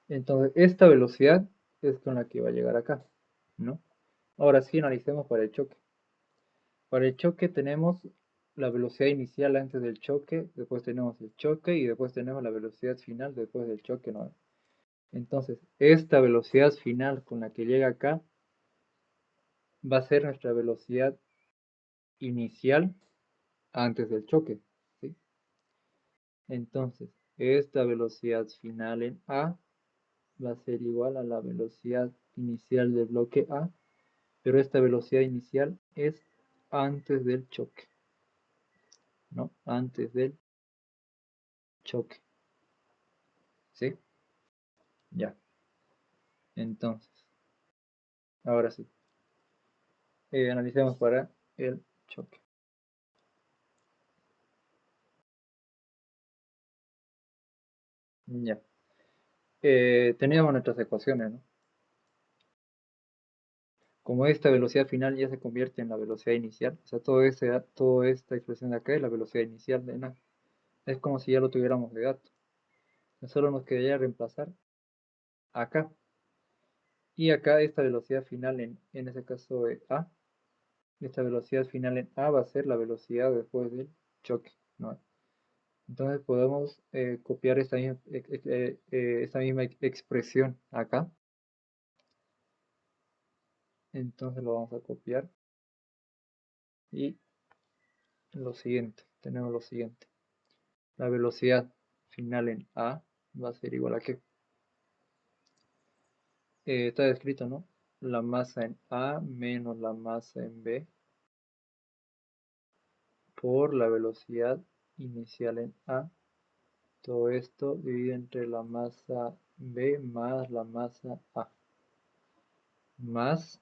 Speaker 1: Entonces, esta velocidad es con la que va a llegar acá, ¿no? Ahora sí analicemos para el choque. Para el choque tenemos la velocidad inicial antes del choque, después tenemos el choque y después tenemos la velocidad final después del choque, ¿no? Entonces, esta velocidad final con la que llega acá va a ser nuestra velocidad inicial antes del choque, ¿sí? Entonces, esta velocidad final en A va a ser igual a la velocidad inicial del bloque A, pero esta velocidad inicial es antes del choque, ¿no? Antes del choque, ¿sí? Ya, entonces, ahora sí, analicemos para el choque. Ya, teníamos nuestras ecuaciones, ¿no? Como esta velocidad final ya se convierte en la velocidad inicial, o sea, toda esta expresión de acá es la velocidad inicial de nada. Es como si ya lo tuviéramos de dato. Solo nos quedaría reemplazar acá. Y acá esta velocidad final en ese caso A, esta velocidad final en A va a ser la velocidad después del choque, ¿no? Entonces podemos copiar esta misma expresión acá. Entonces lo vamos a copiar. Y lo siguiente, tenemos lo siguiente. La velocidad final en A va a ser igual a ¿qué? Está escrito, ¿no? La masa en A menos la masa en B por la velocidad inicial en A. Todo esto dividido entre la masa B más la masa A. Más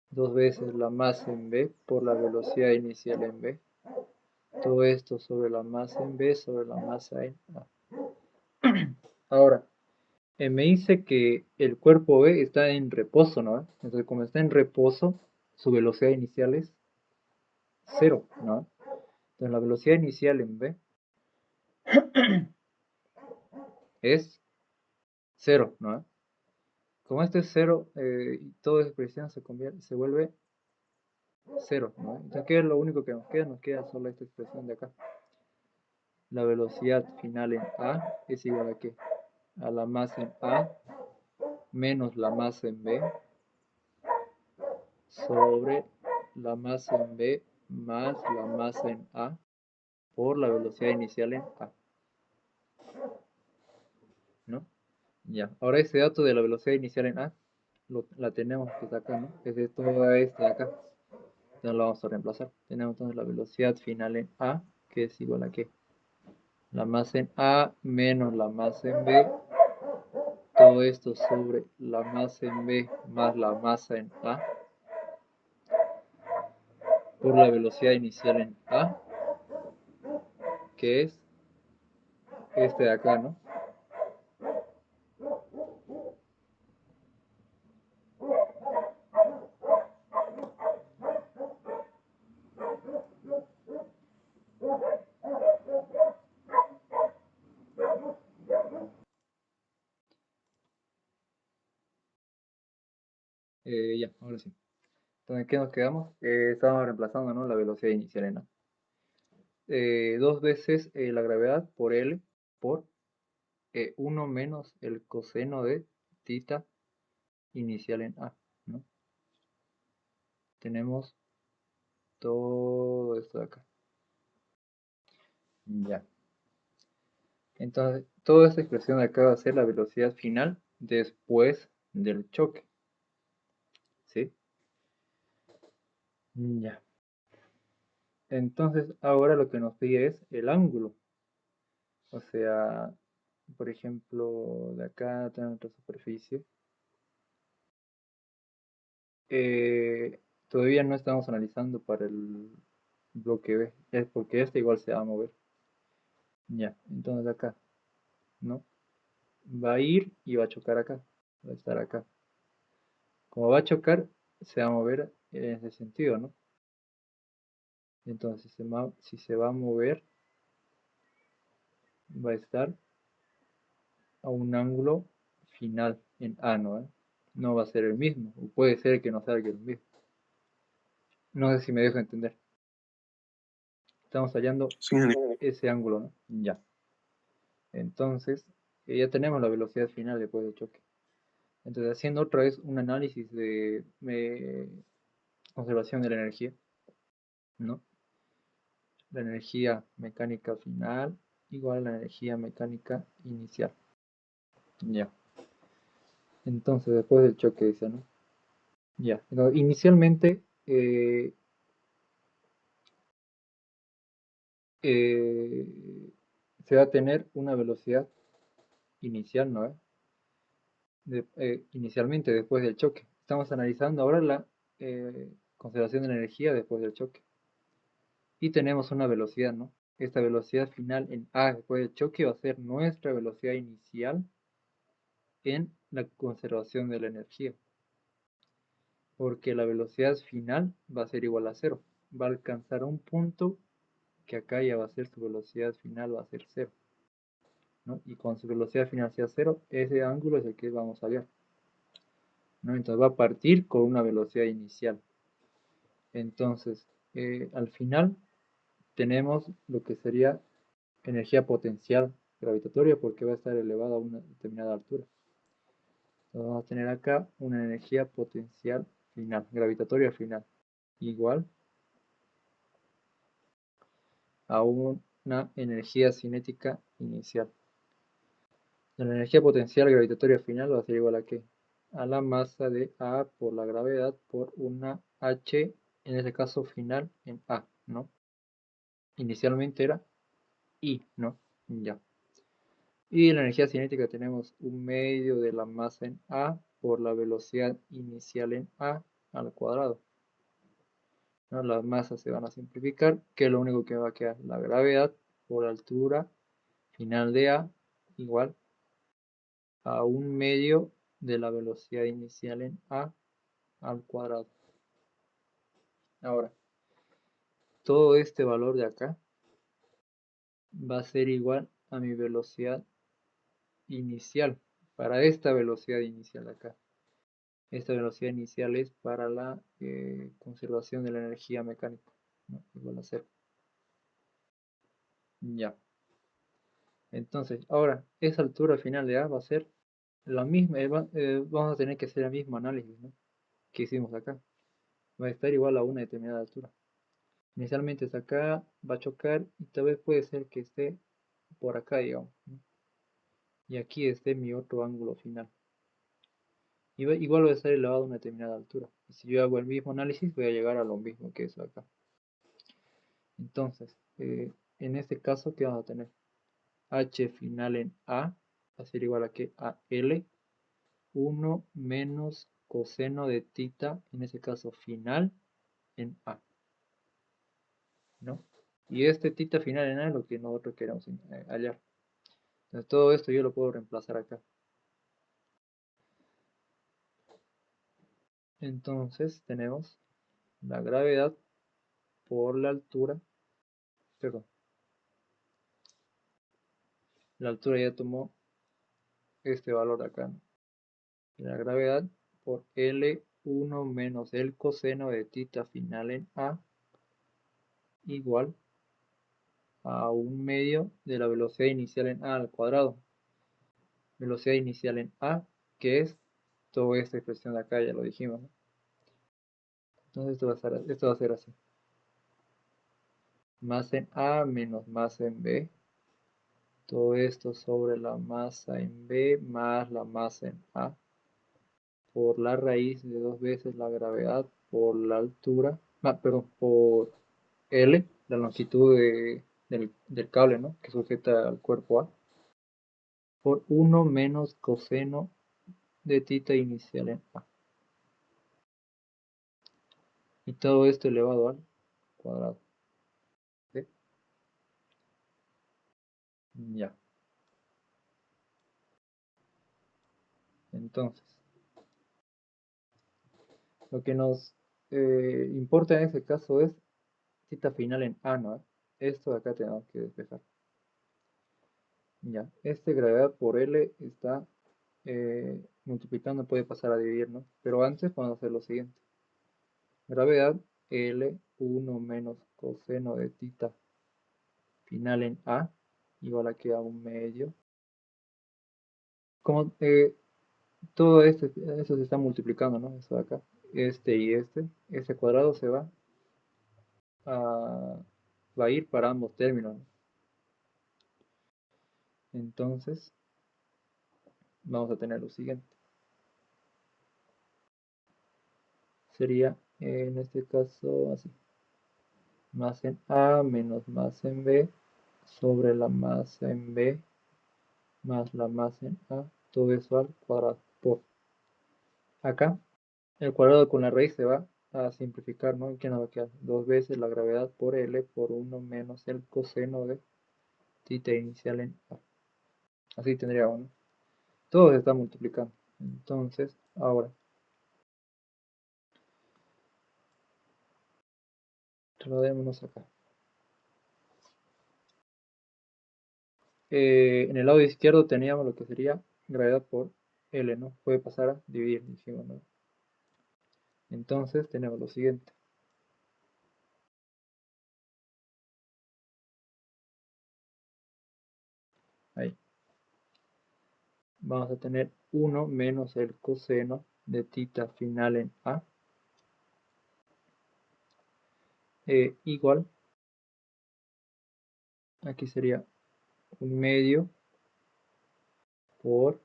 Speaker 1: dos veces la masa en B por la velocidad inicial en B. Todo esto sobre la masa en B sobre la masa en A. Ahora, me dice que el cuerpo B está en reposo, ¿no? Entonces, como está en reposo, su velocidad inicial es 0, ¿no? Entonces, la velocidad inicial en B es 0, ¿no? Como este es 0, toda expresión se vuelve 0, ¿no? Entonces, ¿qué es lo único que nos queda? Nos queda solo esta expresión de acá. La velocidad final en A es igual a ¿qué? A la masa en A menos la masa en B sobre la masa en B más la masa en A por la velocidad inicial en A, ¿no? Ya, ahora ese dato de la velocidad inicial en A la tenemos que sacar, ¿no? Es de toda esta de acá. Entonces lo vamos a reemplazar. Tenemos entonces la velocidad final en A, que es igual a ¿qué? La masa en A menos la masa en B. Todo esto sobre la masa en B más la masa en A por la velocidad inicial en A, que es este de acá, ¿no? Ya, ahora sí. Entonces, ¿qué nos quedamos? Estábamos reemplazando, ¿no? La velocidad inicial en A. Dos veces la gravedad por L por 1 menos el coseno de tita inicial en A, ¿no? Tenemos todo esto de acá. Ya. Entonces, toda esta expresión de acá va a ser la velocidad final después del choque. ¿Sí? Ya. Entonces, ahora lo que nos pide es el ángulo. O sea, por ejemplo, de acá tenemos nuestra superficie. Todavía no estamos analizando para el bloque B, es porque este igual se va a mover. Ya, entonces acá, ¿no? Va a ir y va a chocar acá, va a estar acá. Como va a chocar, se va a mover en ese sentido, ¿no? Entonces, si se va a mover, va a estar a un ángulo final en A, ¿no? no va a ser el mismo, o puede ser que no salga el mismo. No sé si me dejo entender. Estamos hallando
Speaker 2: Sí,
Speaker 1: ese ángulo, ¿no? Ya. Entonces, ya tenemos la velocidad final después del choque. Entonces, haciendo otra vez un análisis de conservación de la energía, ¿no? La energía mecánica final igual a la energía mecánica inicial. Ya. Entonces, después del choque dice, ¿no? Ya. Entonces, inicialmente eh, se va a tener una velocidad inicial, ¿no? Inicialmente después del choque. Estamos analizando ahora la conservación de la energía después del choque. Y tenemos una velocidad, ¿no? Esta velocidad final en A después del choque va a ser nuestra velocidad inicial en la conservación de la energía. Porque la velocidad final va a ser igual a cero. Va a alcanzar un punto que acá ya va a ser su velocidad final, va a ser cero, ¿no? Y cuando su velocidad final sea cero, ese ángulo es el que vamos a hallar, ¿no? Entonces va a partir con una velocidad inicial. Entonces, al final tenemos lo que sería energía potencial gravitatoria porque va a estar elevada a una determinada altura. Entonces vamos a tener acá una energía potencial final, gravitatoria final, igual a una energía cinética inicial. La energía potencial gravitatoria final va a ser igual a ¿qué? A la masa de A por la gravedad por una H, en este caso final en A, ¿no? Inicialmente era I, ¿no? Ya. Y en la energía cinética tenemos un medio de la masa en A por la velocidad inicial en A al cuadrado, ¿no? Las masas se van a simplificar, que es lo único que va a quedar. La gravedad por altura final de A igual a un medio de la velocidad inicial en A al cuadrado. Ahora, todo este valor de acá va a ser igual a mi velocidad inicial, para esta velocidad inicial de acá. Esta velocidad inicial es para la conservación de la energía mecánica, ¿no? Igual a cero. Ya. Entonces, ahora, esa altura final de A va a ser la misma, vamos a tener que hacer el mismo análisis, ¿no? Que hicimos acá. Va a estar igual a una determinada altura. Inicialmente está acá, va a chocar y tal vez puede ser que esté por acá, digamos, ¿no? Y aquí esté mi otro ángulo final. Igual va a estar elevado a una determinada altura. Y si yo hago el mismo análisis, voy a llegar a lo mismo que eso acá. Entonces, en este caso, ¿qué vamos a tener? H final en A va a ser igual a que a L 1 menos coseno de tita, en este caso final en A, ¿no? Y este tita final en A es lo que nosotros queremos hallar. Entonces todo esto yo lo puedo reemplazar acá. Entonces tenemos la gravedad por la altura, perdón, la altura ya tomó este valor de acá, ¿no? La gravedad por L1 menos el coseno de tita final en A igual a un medio de la velocidad inicial en A al cuadrado. Velocidad inicial en A, que es toda esta expresión de acá, ya lo dijimos, ¿no? Entonces esto va a ser así. Masa en A menos masa en B. Todo esto sobre la masa en B más la masa en A por la raíz de 2 veces la gravedad por la altura, perdón, por L, la longitud del cable, ¿no? Que sujeta al cuerpo A, por 1 menos coseno de tita inicial en A. Y todo esto elevado al cuadrado. ¿Sí? Ya. Entonces, lo que nos importa en este caso es tita final en A, ¿no? Esto de acá tenemos que despejar. Ya, este gravedad por L está multiplicando puede pasar a dividir, ¿no? Pero antes vamos a hacer lo siguiente. Gravedad L1 menos coseno de tita final en A igual aquí a 1/2. Como todo esto se está multiplicando, ¿no? Esto de acá, este y este cuadrado a, va a ir para ambos términos, ¿no? Entonces, vamos a tener lo siguiente. Sería, en este caso, así. Más en A menos más en B sobre la masa en B más la masa en A, todo eso al cuadrado por acá. El cuadrado con la raíz se va a simplificar, ¿no? ¿Y qué nos va a quedar? 2 veces la gravedad por L por 1 menos el coseno de tita inicial en A. Así tendría uno. Todo se está multiplicando. Entonces, ahora, trasladémonos acá. En el lado izquierdo teníamos lo que sería gravedad por L, ¿no? Puede pasar a dividir, dijimos, ¿no? Entonces tenemos lo siguiente. Ahí. Vamos a tener 1 menos el coseno de tita final en A igual, aquí sería 1/2 por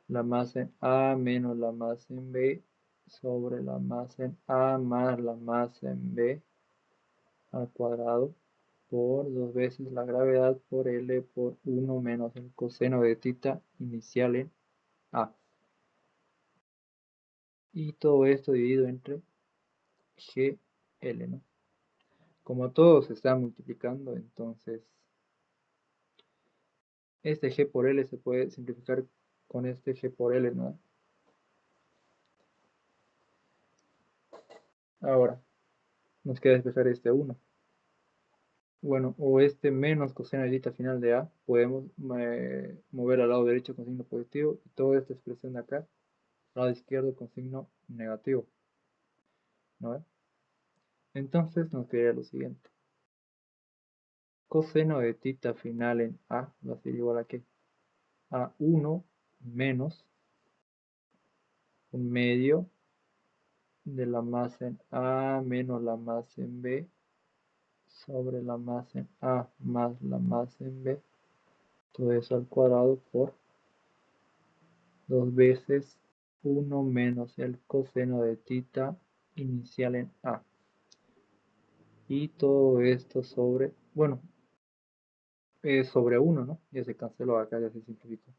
Speaker 1: la masa en A menos la masa en B sobre la masa en A más la masa en B al cuadrado por 2 veces la gravedad por L por 1 menos el coseno de tita inicial en A. Y todo esto dividido entre GL, ¿no? Como todo se está multiplicando, entonces este G por L se puede simplificar con este G por L, ¿no? Ahora, nos queda despejar este 1. Bueno, o este menos coseno de tita final de A, podemos mover al lado derecho con signo positivo y toda esta expresión de acá, al lado izquierdo con signo negativo, ¿no? Entonces nos quedaría lo siguiente. Coseno de tita final en A va a ser igual a ¿qué? A 1 menos 1/2 de la masa en A menos la masa en B sobre la masa en A más la masa en B, todo eso al cuadrado por 2 veces 1 menos el coseno de tita inicial en A. Y todo esto sobre, bueno, sobre 1, ¿no? Ya se canceló acá, ya se simplificó.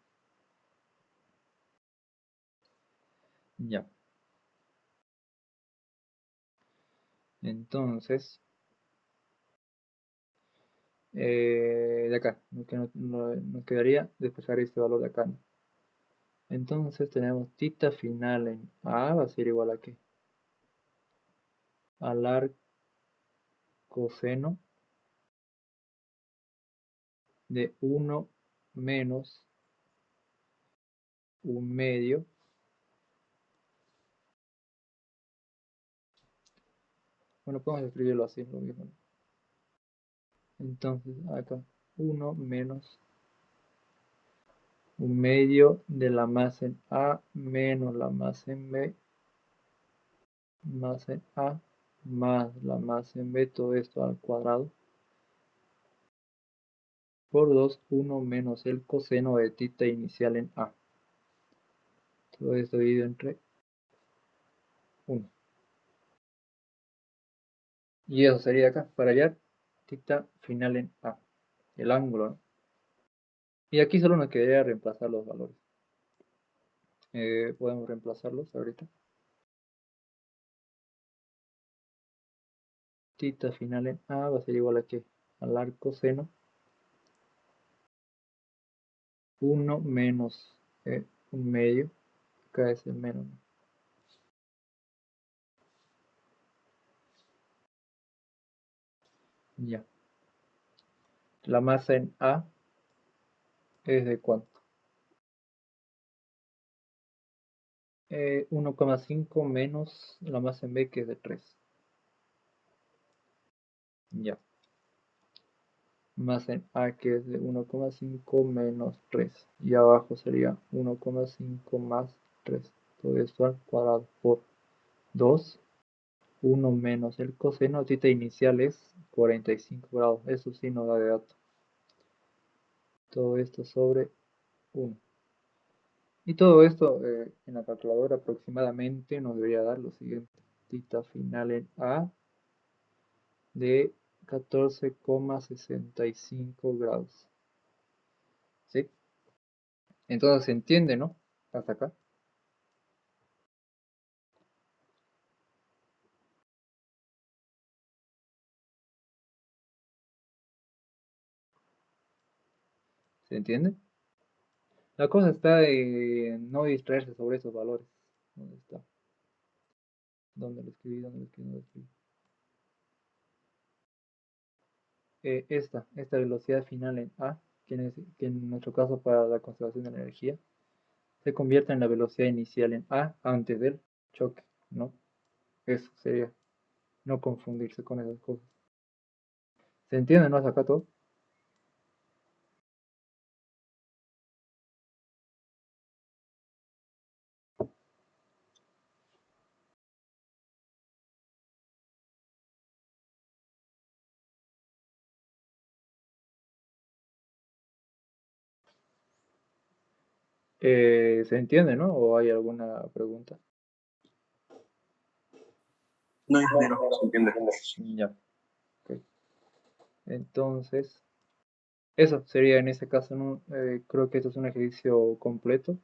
Speaker 1: Ya. Entonces, de acá, nos quedaría despejar este valor de acá, ¿no? Entonces tenemos tita final en A va a ser igual a ¿qué? Al arc coseno de 1 menos 1/2. Bueno, podemos escribirlo así, lo mismo, ¿no? Entonces acá 1 menos 1/2 de la masa en A menos la masa en B, masa en A más la masa en B, todo esto al cuadrado, por 2, 1 menos el coseno de tita inicial en A. Todo esto dividido entre 1. Y eso sería acá, para hallar tita final en A, el ángulo, ¿no? Y aquí solo nos quedaría reemplazar los valores. Podemos reemplazarlos ahorita. Tita final en A va a ser igual a ¿qué? Al arc coseno 1 menos 1/2, acá es el menos, ¿no? Ya. La masa en A es de ¿cuánto? 1,5 menos la masa en B, que es de 3. Ya. Más en A, que es de 1,5 menos 3. Y abajo sería 1,5 más 3. Todo esto al cuadrado por 2. 1 menos el coseno θ inicial es 45 grados. Eso sí no da de dato. Todo esto sobre 1. Y todo esto en la calculadora aproximadamente nos debería dar lo siguiente. Θ final en A de 14,65 grados. ¿Sí? Entonces se entiende, ¿no? Hasta acá. ¿Se entiende? La cosa está en no distraerse sobre esos valores. ¿Dónde está? ¿Dónde lo escribí? ¿Dónde lo escribí? ¿Dónde lo escribí? Esta velocidad final en A, que en nuestro caso para la conservación de la energía, se convierte en la velocidad inicial en A antes del choque, ¿no? Eso sería no confundirse con esas cosas. ¿Se entiende, no? Hasta acá todo. ¿Se entiende, no? ¿O hay alguna pregunta?
Speaker 2: No, ingeniero, se entiende.
Speaker 1: Ya, ok. Entonces, eso sería en este caso, ¿no? Creo que esto es un ejercicio completo,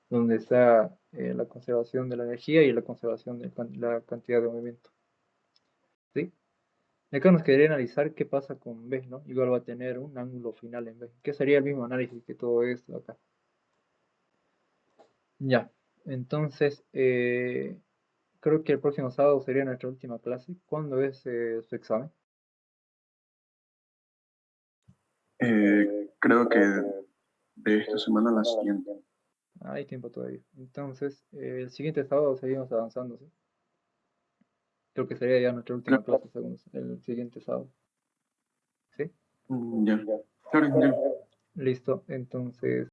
Speaker 1: donde está la conservación de la energía y la conservación de la cantidad de movimiento. ¿Sí? Y acá nos quedaría analizar qué pasa con B, ¿no? Igual va a tener un ángulo final en B, que sería el mismo análisis que todo esto acá. Ya, entonces, creo que el próximo sábado sería nuestra última clase. ¿Cuándo es su examen?
Speaker 2: Creo que de esta semana a la siguiente.
Speaker 1: Hay tiempo todavía. Entonces, el siguiente sábado seguimos avanzando, ¿sí? Creo que sería ya nuestra última
Speaker 2: Creo-
Speaker 1: clase, según el siguiente sábado. ¿Sí?
Speaker 2: Ya. Claro, ingeniero.
Speaker 1: Listo, entonces